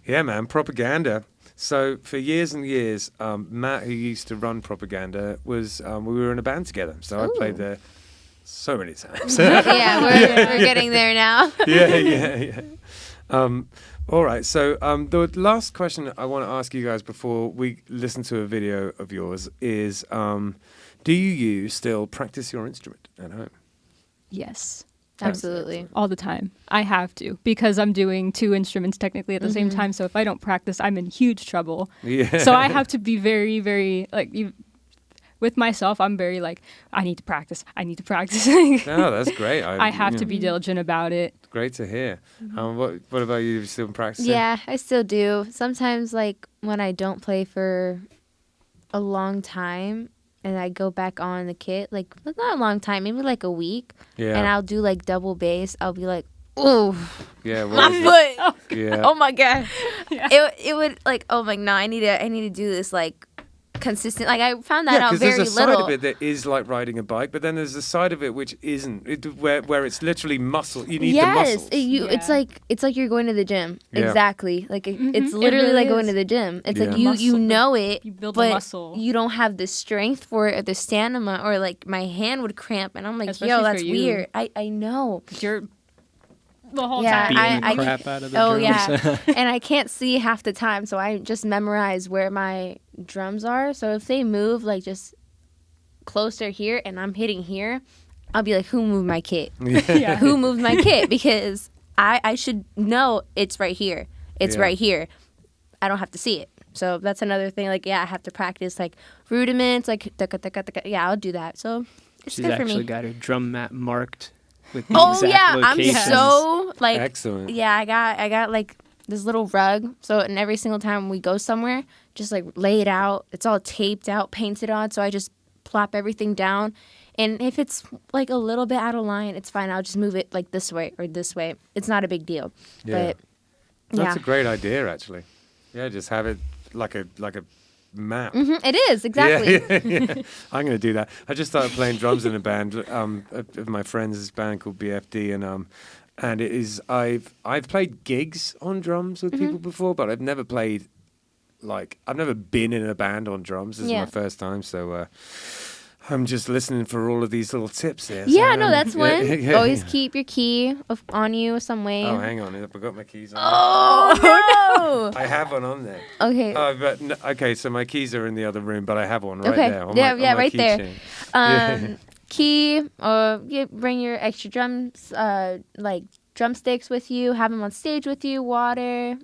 Yeah, man, Propaganda. So for years and years, Matt, who used to run Propaganda, was we were in a band together. So I played there so many times. Yeah, we're getting there now. yeah. All right. So the last question I want to ask you guys before we listen to a video of yours is, do you still practice your instrument at home? Yes. Absolutely. All the time. I have to because I'm doing 2 instruments technically at the same time. So if I don't practice, I'm in huge trouble. Yeah. So I have to be very, very with myself. I'm very I need to practice. I need to practice. Oh, that's great. I have to be diligent about it. Great to hear. What about you? You still practicing? Yeah, I still do. Sometimes, when I don't play for a long time and I go back on the kit, not a long time, maybe a week, Yeah. and I'll do double bass, I'll be like, ooh, Yeah. my what is it? foot. Yeah. Oh my God. Yeah. It would oh my, no, I need to do this consistent. I found that out because very there's a side little. of it that is like riding a bike, but then there's a side of it which isn't, where it's literally muscle. You need the muscles. It's like you're going to the gym. Yeah. Exactly. It's it literally really like going is. to the gym. It's Yeah. like you Muscle. know it, You build but the muscle. you don't have the strength for it or the stamina, or my hand would cramp, and I'm like, Especially yo, for that's you. weird. I know. You're the whole Yeah, time. Beating the crap out of the Oh drums. yeah, and I can't see half the time, so I just memorize where my drums are. So if they move just closer here, and I'm hitting here, I'll be like, who moved my kit? Yeah. Who moved my kit? Because I should know it's right here. It's Yeah. right here. I don't have to see it. So that's another thing. I have to practice rudiments. Yeah, I'll do that. So it's She's good for actually me. got her drum mat marked with the Oh exact yeah, I'm locations. so Excellent. yeah. I got this little rug. So and every single time we go somewhere, just lay it out. It's all taped out, painted on. So I just plop everything down. And if it's a little bit out of line, it's fine. I'll just move it this way or this way. It's not a big deal. Yeah. But That's yeah. a great idea, actually. Yeah, just have it like a map. It is, exactly. Yeah. I'm going to do that. I just started playing drums in a band of my friends. This band called BFD, and it is I've played gigs on drums with people before, but I've never played I've never been in a band on drums. This is Yeah. my first time, so I'm just listening for all of these little tips here. Yeah, So, no, that's one. yeah. Always keep your key on you some way. Oh, hang on, I forgot my keys on. Oh, I have one on there. no. Okay. But okay, so my keys are in the other room, but I have one right Okay. there. On Yeah, my, yeah, on my right there. keychain. Key, bring your extra drums, drumsticks with you, have them on stage with you, water.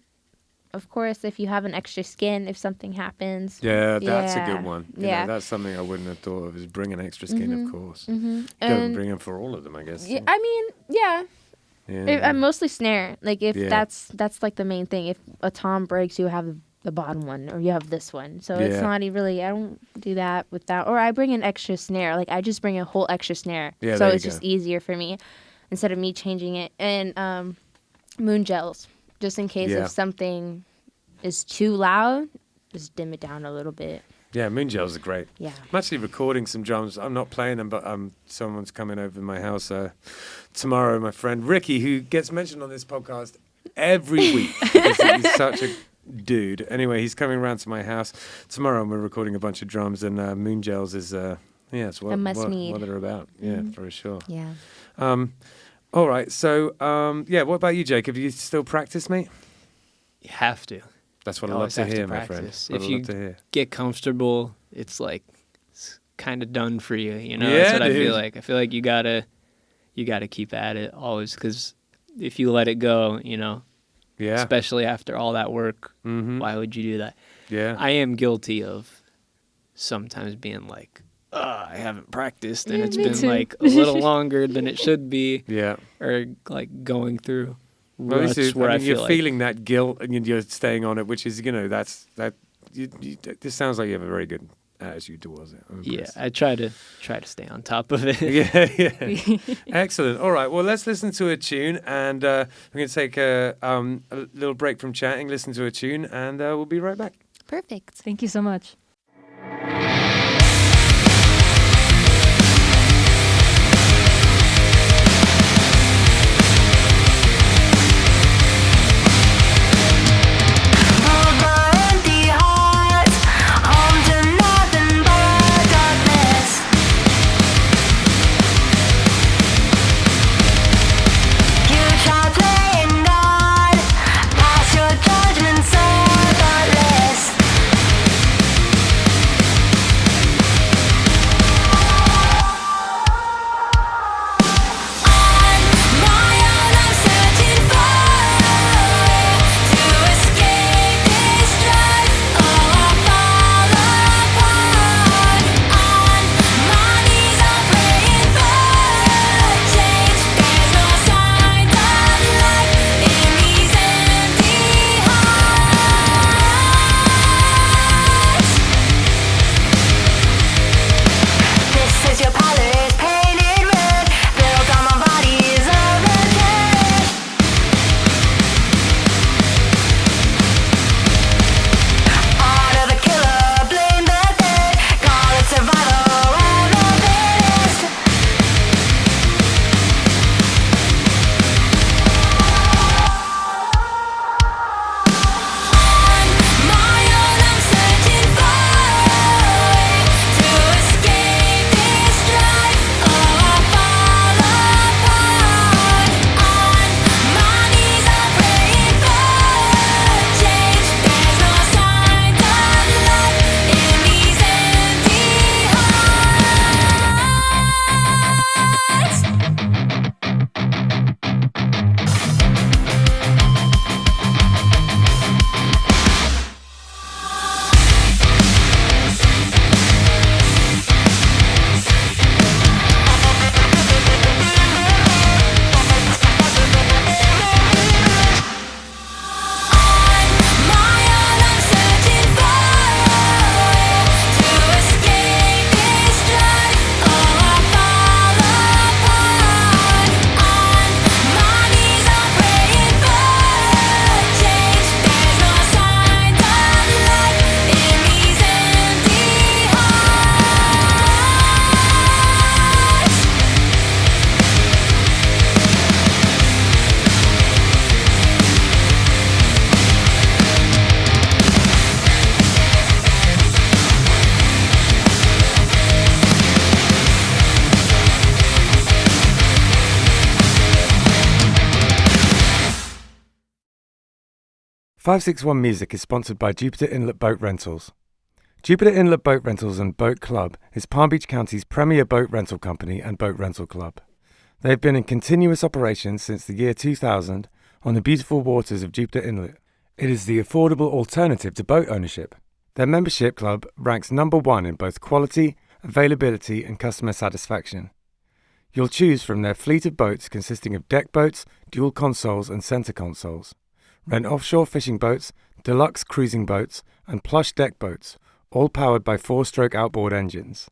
Of course, if you have an extra skin, if something happens. Yeah, that's a Yeah. good one. You know, Yeah. that's something I wouldn't have thought of, is bring an extra skin, of course. Mm-hmm. Don't bring them for all of them, I guess. Yeah, I mean, yeah. Yeah. I'm mostly snare. If Yeah. that's the main thing. If a tom breaks, you have the bottom one, or you have this one. So it's Yeah. not really. I don't do that with that. Or I bring an extra snare. I just bring a whole extra snare. Yeah, so there you it's just go. easier for me instead of me changing it. And moon gels, just in case Yeah. if something is too loud, just dim it down a little bit. Yeah, moon gels are great. Yeah. I'm actually recording some drums. I'm not playing them, but someone's coming over to my house tomorrow. My friend Ricky, who gets mentioned on this podcast every week because he's such a dude. Anyway, he's coming around to my house tomorrow, and we're recording a bunch of drums. And moon gels is it's what, A must-need. what they're about. Yeah, for sure. Yeah. All right. So what about you, Jacob? You still practice, mate? You have to. That's what I You love always to have to hear, my friend. practice. What If I you love to hear. get comfortable, it's kind of done for you. You know, Yeah, that's what I dude. feel like. I feel like you gotta keep at it always, because if you let it go, Yeah. especially after all that work, Mm-hmm. why would you do that? Yeah. I am guilty of sometimes being like, I haven't practiced, and it's me been too. a little longer than it should be, Yeah. or going through Well, ruts this is, where I, you're feel feeling that guilt and you're staying on it, which is, this sounds like you have a very good attitude towards it. I'm Yeah, impressed. I try to stay on top of it. Yeah. Excellent. All right. Well, let's listen to a tune, and we're going to take a little break from chatting, listen to a tune, and we'll be right back. Perfect. Thank you so much. .561 Music is sponsored by Jupiter Inlet Boat Rentals. Jupiter Inlet Boat Rentals and Boat Club is Palm Beach County's premier boat rental company and boat rental club. They have been in continuous operation since the year 2000 on the beautiful waters of Jupiter Inlet. It is the affordable alternative to boat ownership. Their membership club ranks number 1 in both quality, availability and customer satisfaction. You'll choose from their fleet of boats consisting of deck boats, dual consoles and center consoles. Rent offshore fishing boats, deluxe cruising boats, and plush deck boats, all powered by 4-stroke outboard engines.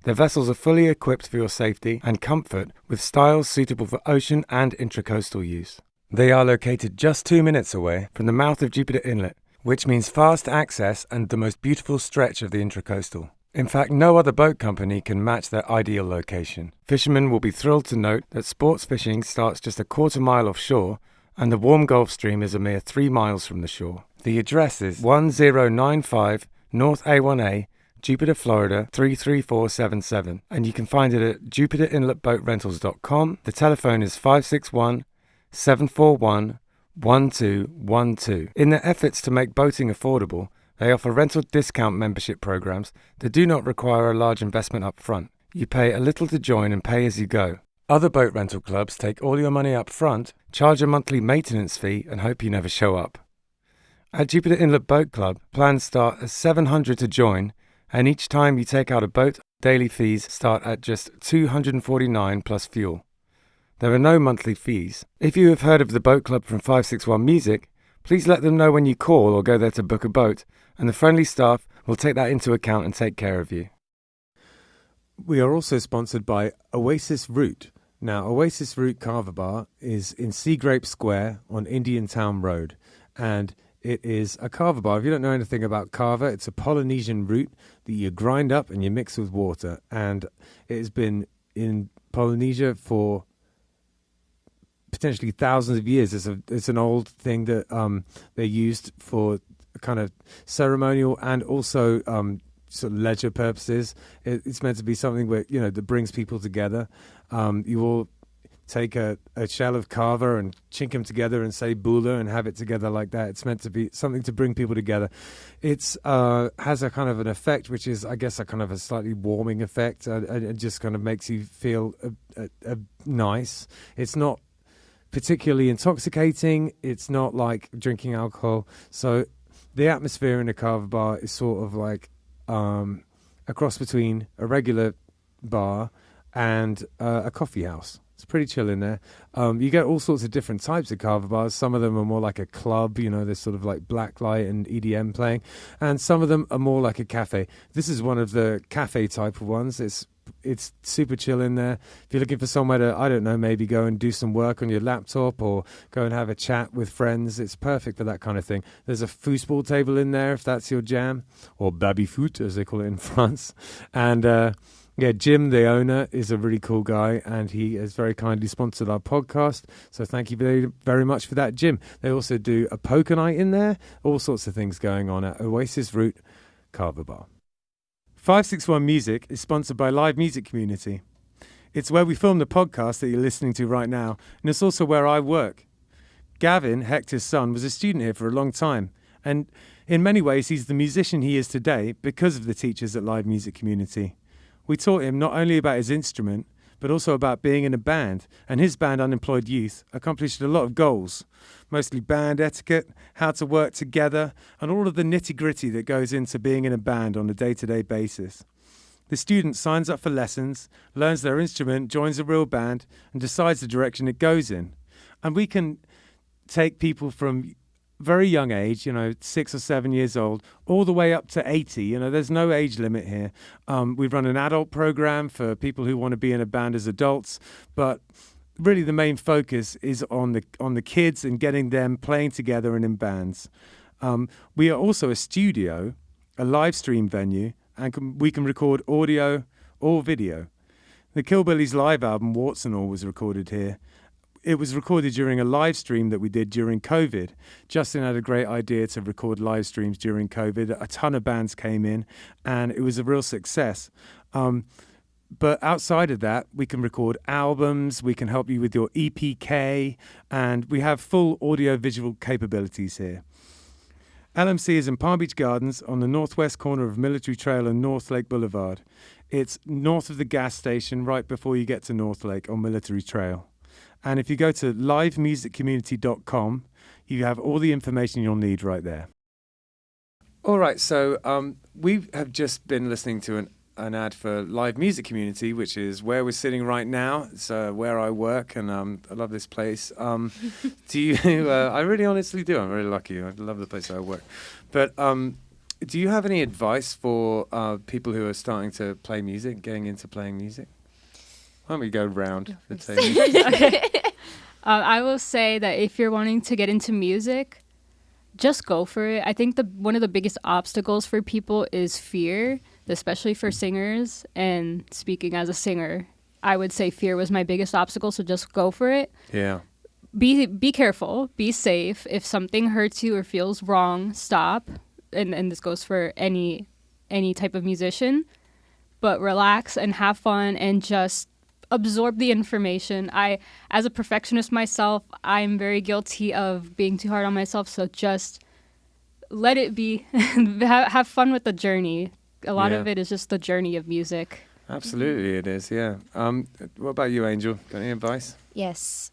Their vessels are fully equipped for your safety and comfort with styles suitable for ocean and intracoastal use. They are located just 2 minutes away from the mouth of Jupiter Inlet, which means fast access and the most beautiful stretch of the intracoastal. In fact, no other boat company can match their ideal location. Fishermen will be thrilled to note that sports fishing starts just a quarter mile offshore and the warm Gulf Stream is a mere 3 miles from the shore. The address is 1095 North A1A, Jupiter, Florida 33477, and you can find it at jupiterinletboatrentals.com. The telephone is 561-741-1212. In their efforts to make boating affordable, they offer rental discount membership programs that do not require a large investment up front. You pay a little to join and pay as you go. Other boat rental clubs take all your money up front, charge a monthly maintenance fee, and hope you never show up. At Jupiter Inlet Boat Club, plans start at $700 to join, and each time you take out a boat, daily fees start at just $249 plus fuel. There are no monthly fees. If you have heard of the boat club from 561 Music, please let them know when you call or go there to book a boat, and the friendly staff We'll take that into account and take care of you. We are also sponsored by Oasis Root. Now, Oasis Root Kava Bar is in Sea Grape Square on Indiantown Rd. And it is a kava bar. If you don't know anything about kava, it's a Polynesian root that you grind up and you mix with water. And it has been in Polynesia for potentially thousands of years. It's an old thing that they used for kind of ceremonial and also sort of leisure purposes. It's meant to be something where, that brings people together. You all take a shell of kava and chink them together and say bula and have it together like that. It's meant to be something to bring people together. It's has a kind of an effect, which is, I guess, a kind of a slightly warming effect. It just kind of makes you feel nice. It's not particularly intoxicating. It's not like drinking alcohol. So the atmosphere in a kava bar is sort of like a cross between a regular bar and a coffee house. It's pretty chill in there. You get all sorts of different types of kava bars. Some of them are more like a club, there's sort of like blacklight and EDM playing. And some of them are more like a cafe. This is one of the cafe type of ones. It's super chill in there. If you're looking for somewhere to, I don't know, maybe go and do some work on your laptop or go and have a chat with friends, it's perfect for that kind of thing. There's a foosball table in there if that's your jam, or baby-foot as they call it in France. And Jim, the owner, is a really cool guy, and he has very kindly sponsored our podcast. So thank you very, very much for that, Jim. They also do a poker night in there, all sorts of things going on at Oasis Root Kava Bar. 561 Music is sponsored by Live Music Community. It's where we film the podcast that you're listening to right now, and it's also where I work. Gavin, Hector's son, was a student here for a long time, and in many ways he's the musician he is today because of the teachers at Live Music Community. We taught him not only about his instrument, but also about being in a band, and his band, Unemployed Youth, accomplished a lot of goals, mostly band etiquette, how to work together, and all of the nitty-gritty that goes into being in a band on a day-to-day basis. The student signs up for lessons, learns their instrument, joins a real band, and decides the direction it goes in. And we can take people from very young age, 6 or 7 years old, all the way up to 80. There's no age limit here. We run an adult program for people who want to be in a band as adults, but really the main focus is on the kids and getting them playing together and in bands. We are also a studio, a live stream venue, and we can record audio or video. The Killbillies live album, Warts and All, was recorded here. It was recorded during a live stream that we did during COVID. Justin had a great idea to record live streams during COVID. A ton of bands came in, and it was a real success. But outside of that, we can record albums, we can help you with your EPK, and we have full audio-visual capabilities here. LMC is in Palm Beach Gardens on the northwest corner of Military Trail and North Lake Boulevard. It's north of the gas station, right before you get to North Lake on Military Trail. And if you go to livemusiccommunity.com, you have all the information you'll need right there. All right, so we have just been listening to an ad for Live Music Community, which is where we're sitting right now. It's where I work, and I love this place. Do you? I really honestly do. I'm really lucky. I love the place I work. But do you have any advice for people who are starting to play music, getting into playing music? Why don't we go round the table? I will say that if you're wanting to get into music, just go for it. I think one of the biggest obstacles for people is fear, especially for singers. And speaking as a singer, I would say fear was my biggest obstacle, so just go for it. Yeah. Be careful, be safe. If something hurts you or feels wrong, stop. And this goes for any type of musician. But relax and have fun and just absorb the information. As a perfectionist myself, I'm very guilty of being too hard on myself, so just let it be. Have fun with the journey. A lot of it is just the journey of music. Absolutely it is, yeah. What about you, Angel? Got any advice? Yes.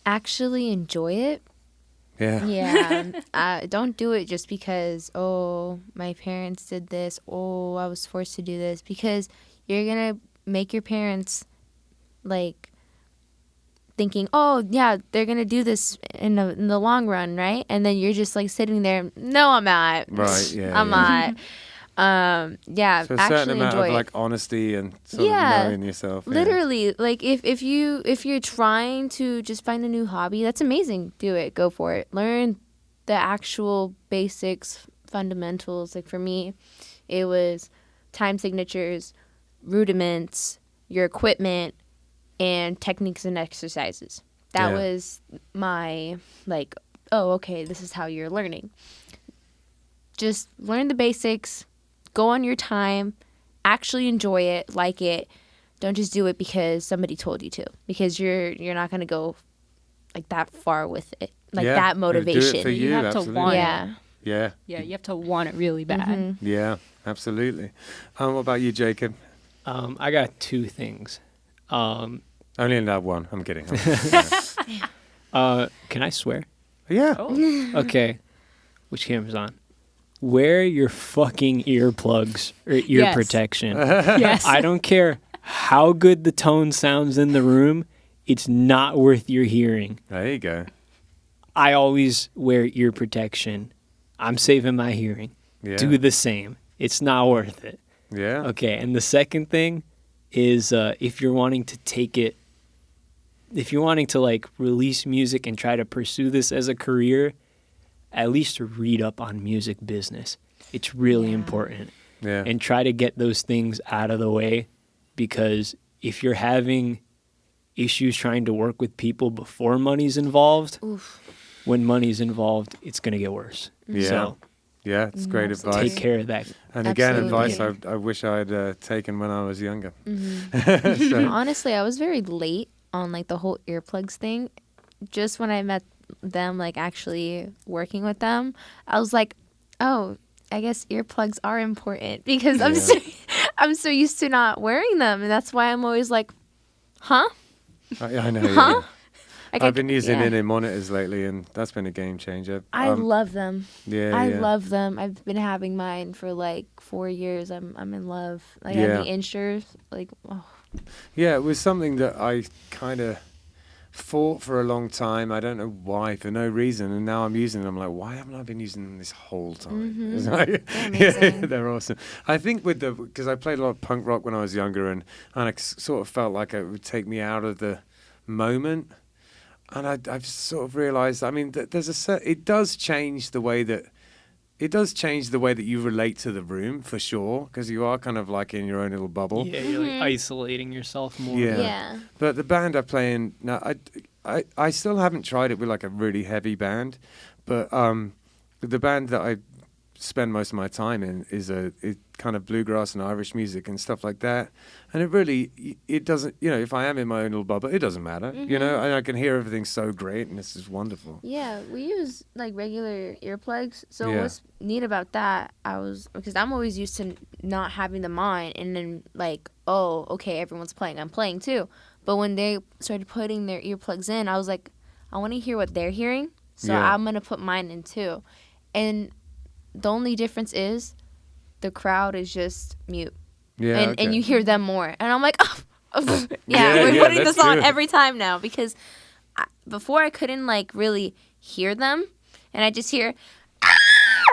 Actually enjoy it. Yeah. Yeah. Don't do it just because, my parents did this. I was forced to do this. Because you're going to make your parents thinking, they're gonna do this in the long run, right? And then you're just sitting there, no, I'm not. Right, yeah. I'm not. Yeah, So a certain actually amount enjoy of it. like honesty and sort Yeah, of knowing yourself. Yeah. Literally, like if you're trying to just find a new hobby, that's amazing. Do it. Go for it. Learn the actual basics, fundamentals. Like for me, it was time signatures, rudiments, your equipment, and techniques and exercises. That Yeah. was my like, oh, okay, this is how you're learning. Just learn the basics, go on your time, actually enjoy it, like it. Don't just do it because somebody told you to, because you're not going to go like that far with it. Like Yeah. that Do motivation. it for you, You have to absolutely. want it. Yeah. Yeah. Yeah, you have to want it really bad. Mhm. Yeah. Absolutely. What about you, Jacob? I got two things. Only in that one. I'm kidding. Can I swear? Yeah. Okay. Which camera's on? Wear your fucking earplugs or ear Yes. protection. Yes. I don't care how good the tone sounds in the room. It's not worth your hearing. There you go. I always wear ear protection. I'm saving my hearing. Yeah. Do the same. It's not worth it. Yeah. Okay. And the second thing is if you're wanting to take it, if you're wanting to like release music and try to pursue this as a career, at least read up on music business. It's really important. Yeah. And try to get those things out of the way, because if you're having issues trying to work with people before money's involved, when money's involved, it's going to get worse. Yeah. So Yeah. It's great advice. take care of that. And again, Absolutely. advice I wish I'd taken when I was younger. Honestly, I was very late on like the whole earplugs thing. Just when I met them, like actually working with them, I was like, oh, I guess earplugs are important, because I'm so used to not wearing them, and that's why I'm always like, huh? I know. Huh? Yeah. Like, I've been using yeah. in monitors lately, and that's been a game changer. I love them. Yeah. I yeah. love them. I've been having mine for like 4 years. I'm in love. Like Yeah. having insurers, like, oh. Yeah, it was something that I kind of fought for a long time. I don't know why, for no reason. And now I'm using them. I'm like, why haven't I been using them this whole time? It's like- They're amazing. they're awesome. I think because I played a lot of punk rock when I was younger, and I sort of felt like it would take me out of the moment. And I've sort of realized, I mean, it does change the way that you relate to the room, for sure, because you are kind of like in your own little bubble. Yeah, you're like isolating yourself more. Yeah. Yeah. But the band I play in now, I still haven't tried it with like a really heavy band, but the band that I spend most of my time in is it kind of bluegrass and Irish music and stuff like that. And it doesn't, if I am in my own little bubble, it doesn't matter, and I can hear everything so great, and this is wonderful. Yeah, we use like regular earplugs. So Yeah. what's neat about that, because I'm always used to not having them on, and then like, oh, okay, everyone's playing, I'm playing too. But when they started putting their earplugs in, I was like, I want to hear what they're hearing, so Yeah. I'm gonna put mine in too. And the only difference is the crowd is just mute, Yeah. and you hear them more, and I'm like, oh, Yeah, we're yeah, putting that's this on true. every time now, because before I couldn't like really hear them, and I just hear,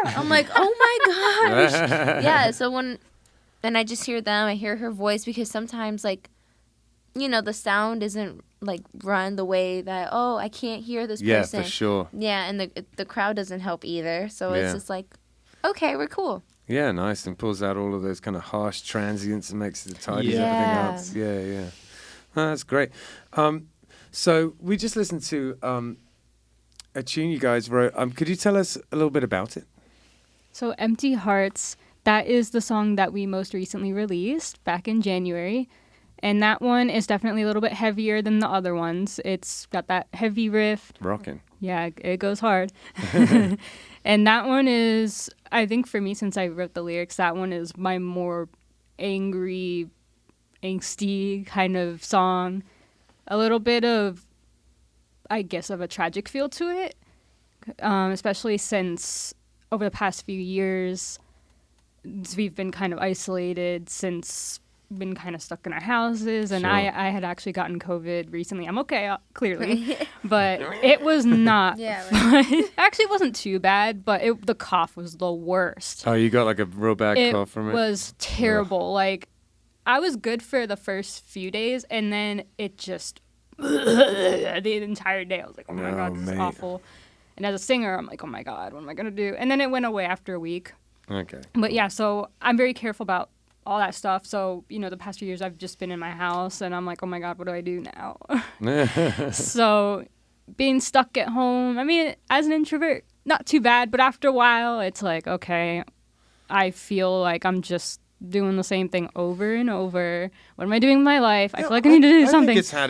I'm like, oh my gosh. Yeah, so then I just hear them, I hear her voice, because sometimes like, the sound isn't like run the way that, oh, I can't hear this Yeah, person. for sure. Yeah, and the crowd doesn't help either, so Yeah. it's just like, okay, we're cool. Yeah, nice, and pulls out all of those kind of harsh transients and makes it tidies Yeah. everything else. Yeah, yeah. Oh, that's great. So we just listened to a tune you guys wrote. Could you tell us a little bit about it? So Empty Hearts, that is the song that we most recently released back in January. And that one is definitely a little bit heavier than the other ones. It's got that heavy riff. Rocking. Yeah, it goes hard. And that one is, I think for me, since I wrote the lyrics, that one is my more angry, angsty kind of song. A little bit of, I guess, of a tragic feel to it, especially since over the past few years, we've been kind of isolated since been kind of stuck in our houses, and Sure. I had actually gotten COVID recently. I'm okay, clearly, but it was not. Yeah, fun. Actually, it wasn't too bad, but the cough was the worst. Oh, you got like a real bad It cough from it? was terrible. Like, I was good for the first few days, and then it just the entire day. I was like, oh my god, this is mate. awful. And as a singer, I'm like, oh my god, what am I gonna do? And then it went away after a week. Okay. But yeah, so I'm very careful about all that stuff. So, the past few years I've just been in my house and I'm like, oh my God, what do I do now? So being stuck at home, I mean, as an introvert, not too bad. But after a while, it's like, okay, I feel like I'm just doing the same thing over and over. What am I doing with my life? I feel like I need to do something. I think it's had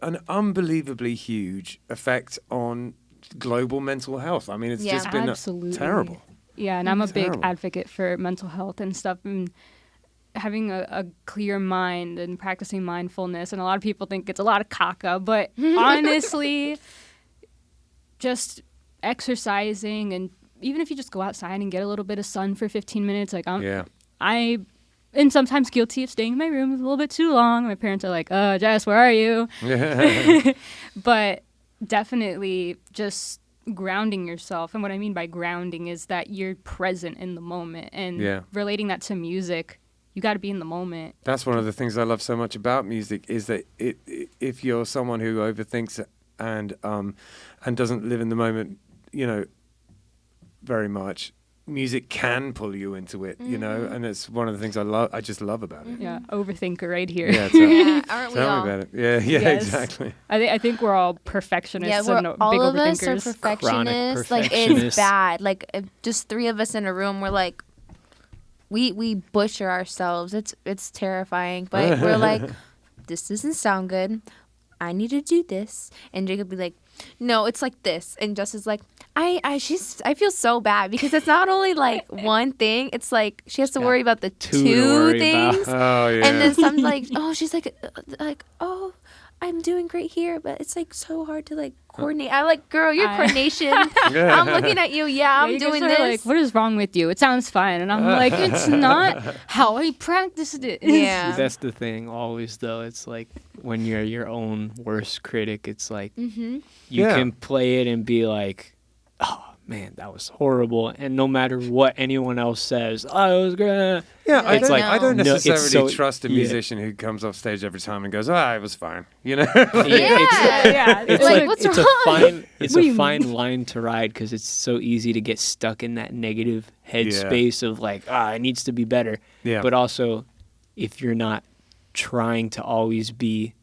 an unbelievably huge effect on global mental health. I mean, it's Yeah. just been Absolutely. terrible. Yeah, and I'm a big Terrible. advocate for mental health and stuff, and having a clear mind and practicing mindfulness. And a lot of people think it's a lot of caca, but honestly, just exercising, and even if you just go outside and get a little bit of sun for 15 minutes, like Yeah. I am sometimes guilty of staying in my room a little bit too long. My parents are like, Jess, where are you? But definitely just grounding yourself. And what I mean by grounding is that you're present in the moment, and Yeah. relating that to music, you got to be in the moment. That's one of the things I love so much about music is that if you're someone who overthinks and doesn't live in the moment, very much, music can pull you into it, and it's one of the things I just love about it. Yeah, overthinker right here. Yeah, Yeah, aren't we tell all? me about it. Yeah, Yes. exactly. I think we're all perfectionists Yeah, and all big of us are overthinkers. perfectionists. Like, it's perfectionists. bad. Like, if just three of us in a room, we're like, we butcher ourselves. It's terrifying. But we're like, this doesn't sound good. I need to do this. And Jacob would be like, no, it's like this. And Justin's like, I feel so bad because it's not only like one thing. It's like she has to worry about the two to two worry about. things. Oh yeah. And then some like, she's like, oh, I'm doing great here, but it's like so hard to like coordinate. I'm like, girl, your coordination. I'm looking at you. Yeah, I'm you guys doing are this. like, what is wrong with you? It sounds fine. And I'm like, it's not how I practiced it. Yeah. That's the thing always, though. It's like when you're your own worst critic, it's like you Yeah. can play it and be like, oh, man, that was horrible. And no matter what anyone else says, oh, it was great. Yeah, I It's don't, like, I don't no, it's necessarily so- trust a yeah. musician who comes off stage every time and goes, it was fine. Yeah. It's Like, like what's it's wrong? a fine it's What do a you fine line to ride because it's so easy to get stuck in that negative headspace of like, it needs to be better. Yeah. But also, if you're not trying to always be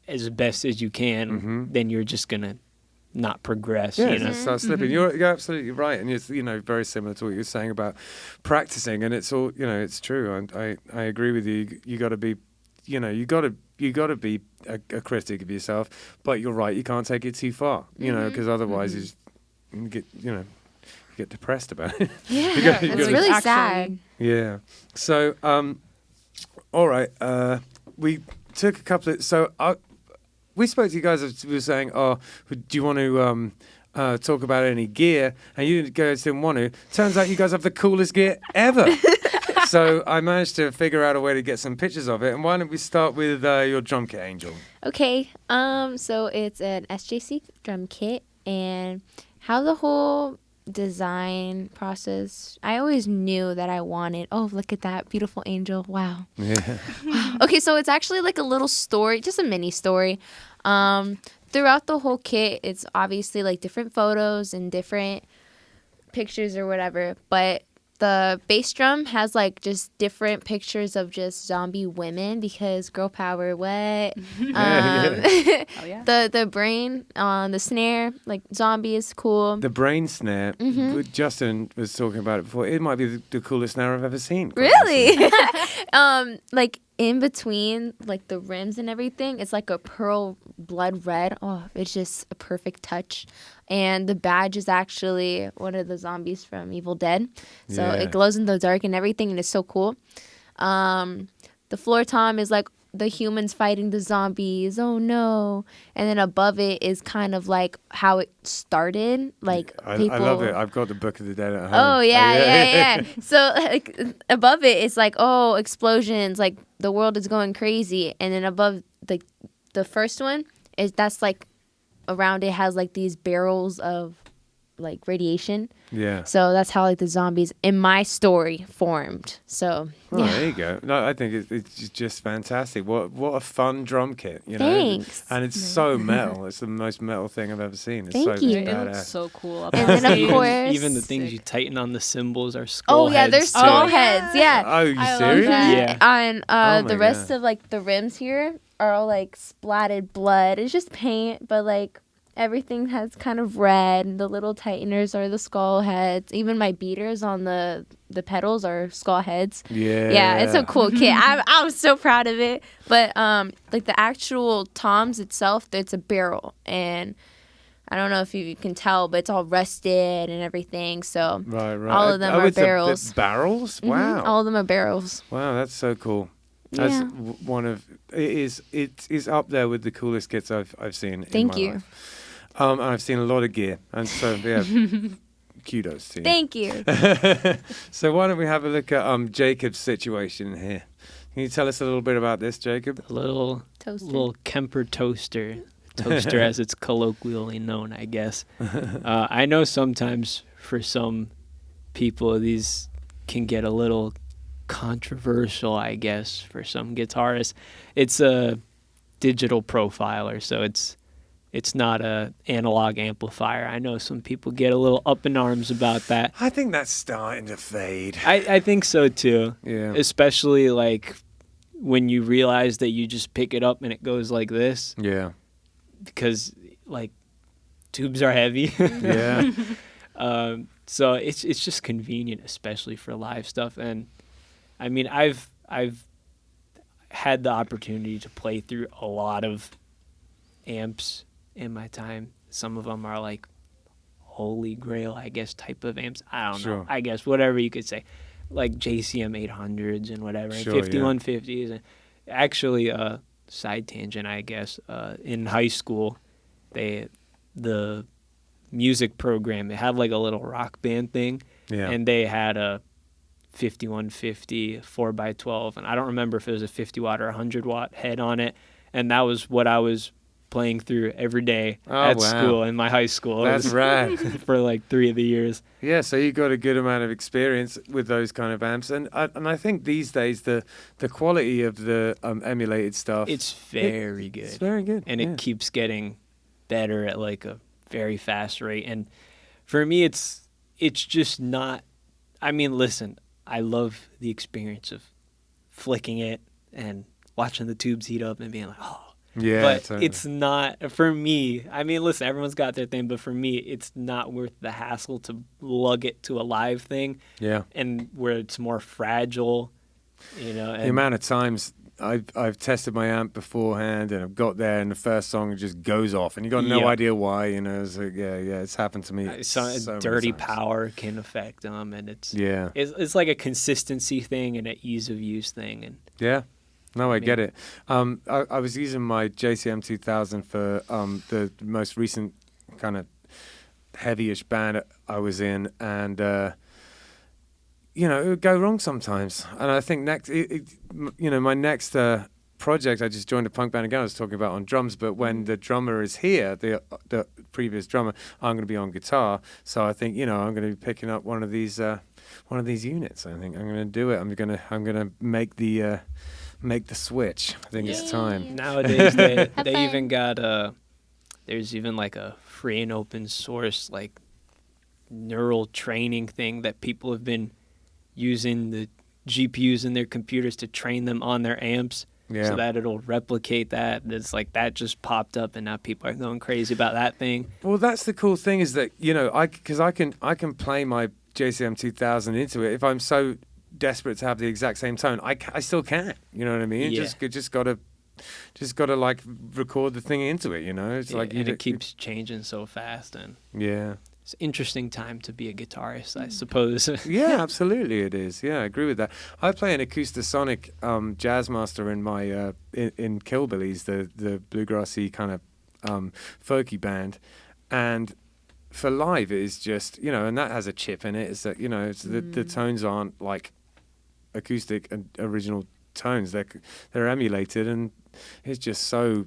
as best as you can, then you're just gonna not progress. Yeah, you know? it starts slipping. You're absolutely right, and it's very similar to what you were saying about practicing, and it's all it's true. And I agree with you. You got to be, you got to be a critic of yourself, but you're right. You can't take it too far, because otherwise you get depressed about it. Yeah, You gotta- it's really Actually, sad. Yeah. So, all right. We took a couple of. We spoke to you guys. We were saying, do you want to talk about any gear? And you guys didn't want to. Turns out you guys have the coolest gear ever. So I managed to figure out a way to get some pictures of it. And why don't we start with your drum kit, Angel? Okay. So it's an SJC drum kit, and how the whole design process, I always knew that I wanted, look at that beautiful angel. Wow. Yeah. Okay, so it's actually like a little story, just a mini story. Throughout the whole kit, it's obviously like different photos and different pictures or whatever, but the bass drum has like just different pictures of just zombie women because girl power, what? Oh, yeah. The brain on the snare, like zombie is cool. The brain snare. Justin was talking about it before. It might be the coolest snare I've ever seen. quite Really? Like in between like the rims and everything, it's like a pearl blood red. Oh, it's just a perfect touch. And the badge is actually one of the zombies from Evil Dead. So Yeah. it glows in the dark and everything, and it's so cool. The floor tom is like the humans fighting the zombies. Oh no! And then above it is kind of like how it started. Like people. I love it. I've got the Book of the Dead at home. Oh yeah. So like above it, it's like, oh, explosions, like the world is going crazy. And then above the first one that's like around it has like these barrels of like radiation. Yeah. So that's how like the zombies in my story formed. So Oh, there you go. No, I think it's just fantastic. What a fun drum kit, you know. Thanks. And it's so metal. It's the most metal thing I've ever seen. It's Thank so you. It badass. looks so cool. Up And close. then of even, course- even the things you tighten on the cymbals are skull Oh yeah, heads, they're too. skull heads. Yeah. Oh, you I love serious? that. Yeah. And Oh the my rest God. of like the rims here are all like splatted blood. It's just paint, but like everything has kind of red. And the little tighteners are the skull heads. Even my beaters on the pedals are skull heads. Yeah. Yeah, it's a cool kit. I'm so proud of it. But like the actual toms itself, it's a barrel, and I don't know if you can tell, but it's all rusted and everything. So Right. all of them are it's barrels. Barrels? Mhm, Wow. all of them are barrels. Wow, that's so cool. That's Yeah. one of it is up there with the coolest kits I've seen. Thank in my you. Life. And I've seen a lot of gear, and so yeah, kudos to you. Thank you. So why don't we have a look at Jacob's situation here? Can you tell us a little bit about this, Jacob? A little Toaster. Kemper toaster as it's colloquially known, I guess. I know sometimes for some people these can get a little controversial, I guess, for some guitarists. It's a digital profiler, so it's not a analog amplifier. I know some people get a little up in arms about that. I think that's starting to fade. I think so too. Yeah. Especially like when you realize that you just pick it up and it goes like this, Yeah. because like tubes are heavy. Yeah. So it's just convenient, especially for live stuff. And I mean, I've had the opportunity to play through a lot of amps in my time. Some of them are like holy grail, I guess, type of amps. I don't Sure. know. I guess whatever you could say, like JCM 800s and whatever, Sure, and 5150s. And actually, side tangent, I guess. In high school, the music program, they had like a little rock band thing, Yeah. and they had a 5150 4x12, and I don't remember if it was a 50 watt or 100 watt head on it, and that was what I was playing through every day Oh, at wow. school in my high school. It That's was rad. for like 3 of the years. Yeah, so you got a good amount of experience with those kind of amps, and I think these days the quality of the emulated stuff It's very good. It's very good, and yeah. it keeps getting better at like a very fast rate. And for me, it's just not. I mean, listen, I love the experience of flicking it and watching the tubes heat up and being like, oh. Yeah, But totally. it's not for me. I mean, listen, everyone's got their thing, but for me, it's not worth the hassle to lug it to a live thing, yeah. and where it's more fragile, you know. The And amount of times I've tested my amp beforehand, and I've got there, and the first song just goes off, and you got no Yeah. idea why. You know, it's like, yeah, it's happened to me. so many dirty times. power can affect them, and it's Yeah, it's like a consistency thing and an ease of use thing, and yeah. No, I mean- get it. I was using my JCM 2000 for the most recent kind of heavyish band I was in, and you know, it would go wrong sometimes. And I think my next project, I just joined a punk band again. I was talking about on drums, but when the drummer is here, the previous drummer, I'm going to be on guitar. So I think, you know, I'm going to be picking up one of these units. I think I'm going to do it. I'm going to make the switch. I think it's time. nowadays they Have they fun. even got there's even like a free and open source like neural training thing that people have been using the GPUs in their computers to train them on their amps. Yeah. So that it'll replicate that. It's like that just popped up, and now people are going crazy about that thing. Well, that's the cool thing is that, you know, because I can play my JCM 2000 into it if I'm so desperate to have the exact same tone. I still can. You know what I mean? Yeah. Just gotta like record the thing into it. You know, it's Yeah, like and it keeps changing so fast, and yeah. it's an interesting time to be a guitarist, I suppose. Yeah, absolutely, it is. Yeah, I agree with that. I play an acoustasonic jazz master in my in Killbillies, the bluegrassy kind of folky band, and for live it is just, you know, and that has a chip in it. It's that, you know, it's the tones aren't like acoustic and original tones. They're emulated, and it's just so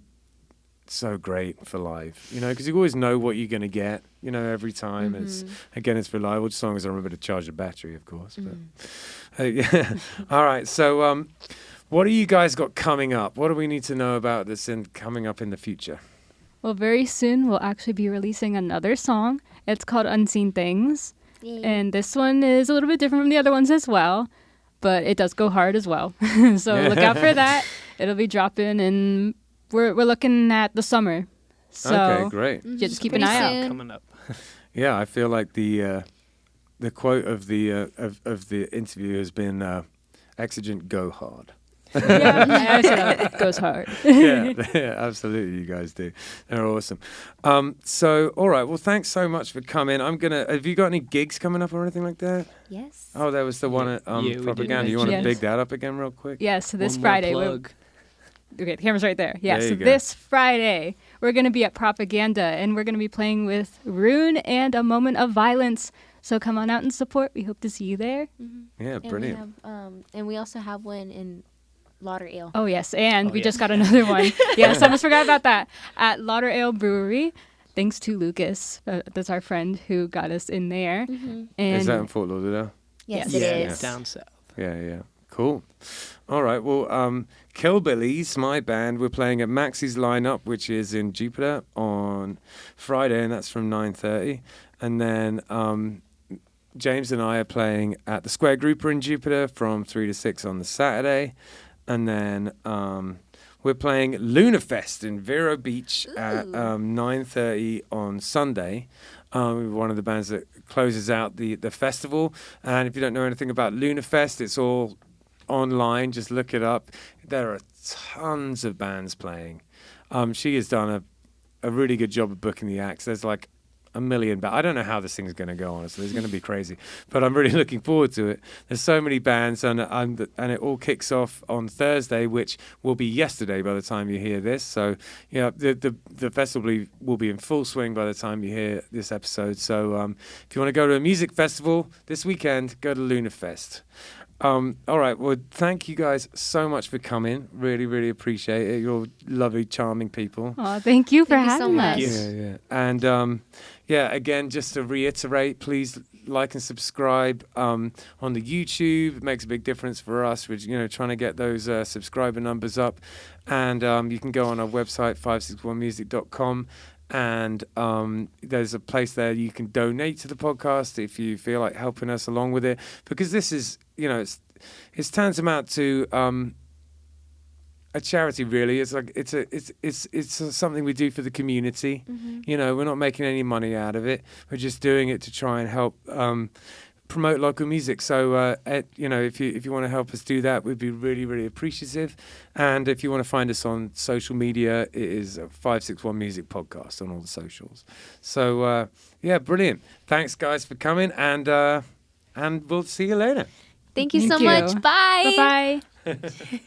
great for live, you know, because you always know what you're going to get, you know, every time. It's reliable, as long as I remember to charge the battery, of course. But yeah. All right, so what do you guys got coming up? What do we need to know about this coming up in the future? Well, very soon we'll actually be releasing another song. It's called Unseen Things. Yay. And this one is a little bit different from the other ones as well, but it does go hard as well. So look out for that. It'll be dropping, and we're looking at the summer. So Okay, great. just keep an Pretty eye soon. out. Coming up. Yeah, I feel like the quote of the interview has been Exigent, go hard. Yeah, I said it goes hard. Yeah, absolutely, you guys do. They're awesome. So, all right, well, thanks so much for coming. Have you got any gigs coming up or anything like that? Yes. Oh, there was the one at Yeah, we did Propaganda. You want to mention- big that up again real quick? Yes, this One more Friday. plug. Okay, the camera's right there. Yeah, There so you go. this Friday, we're going to be at Propaganda, and we're going to be playing with Rune and A Moment of Violence. So come on out and support. We hope to see you there. Yeah, And brilliant. we have, and we also have one in Lauderdale. Oh, yes, and we yeah. just got another one. Yes, I almost forgot about that. At Lauderdale Brewery, thanks to Lucas. That's our friend who got us in there. Mm-hmm. And Is that in Fort Lauderdale? Yes, Yes. it Yeah. is. Down south. Yeah. Cool. All right. Well, Killbillies, my band, we're playing at Maxie's Lineup, which is in Jupiter on Friday, and that's from 9:30. And then James and I are playing at the Square Grouper in Jupiter from 3 to 6 on the Saturday. And then we're playing Lunafest in Vero Beach at 9:30 on Sunday. One of the bands that closes out the festival. And if you don't know anything about Lunafest, it's all online. Just look it up. There are tons of bands playing. She has done a really good job of booking the acts. There's like a million, but I don't know how this thing's going to go, honestly. It's going to be crazy, but I'm really looking forward to it. There's so many bands, and it all kicks off on Thursday, which will be yesterday by the time you hear this. So, yeah, the festival will be in full swing by the time you hear this episode. So, if you want to go to a music festival this weekend, go to Lunafest. All right. Well, thank you guys so much for coming. Really, really appreciate it. You're lovely, charming people. Oh, thank you for Thank you so having much. us. Yeah. And again, just to reiterate, please like and subscribe on the YouTube. It makes a big difference for us. We're trying to get those subscriber numbers up. And you can go on our website 561music.com. And there's a place there you can donate to the podcast if you feel like helping us along with it, because this is, it's tantamount to a charity, really. It's like it's something we do for the community. We're not making any money out of it. We're just doing it to try and help promote local music. So if you want to help us do that, we'd be really, really appreciative. And if you want to find us on social media, it is a 561 Music Podcast on all the socials. So brilliant. Thanks, guys, for coming, and we'll see you later. Thank you Thank so you. much. Bye. Bye-bye.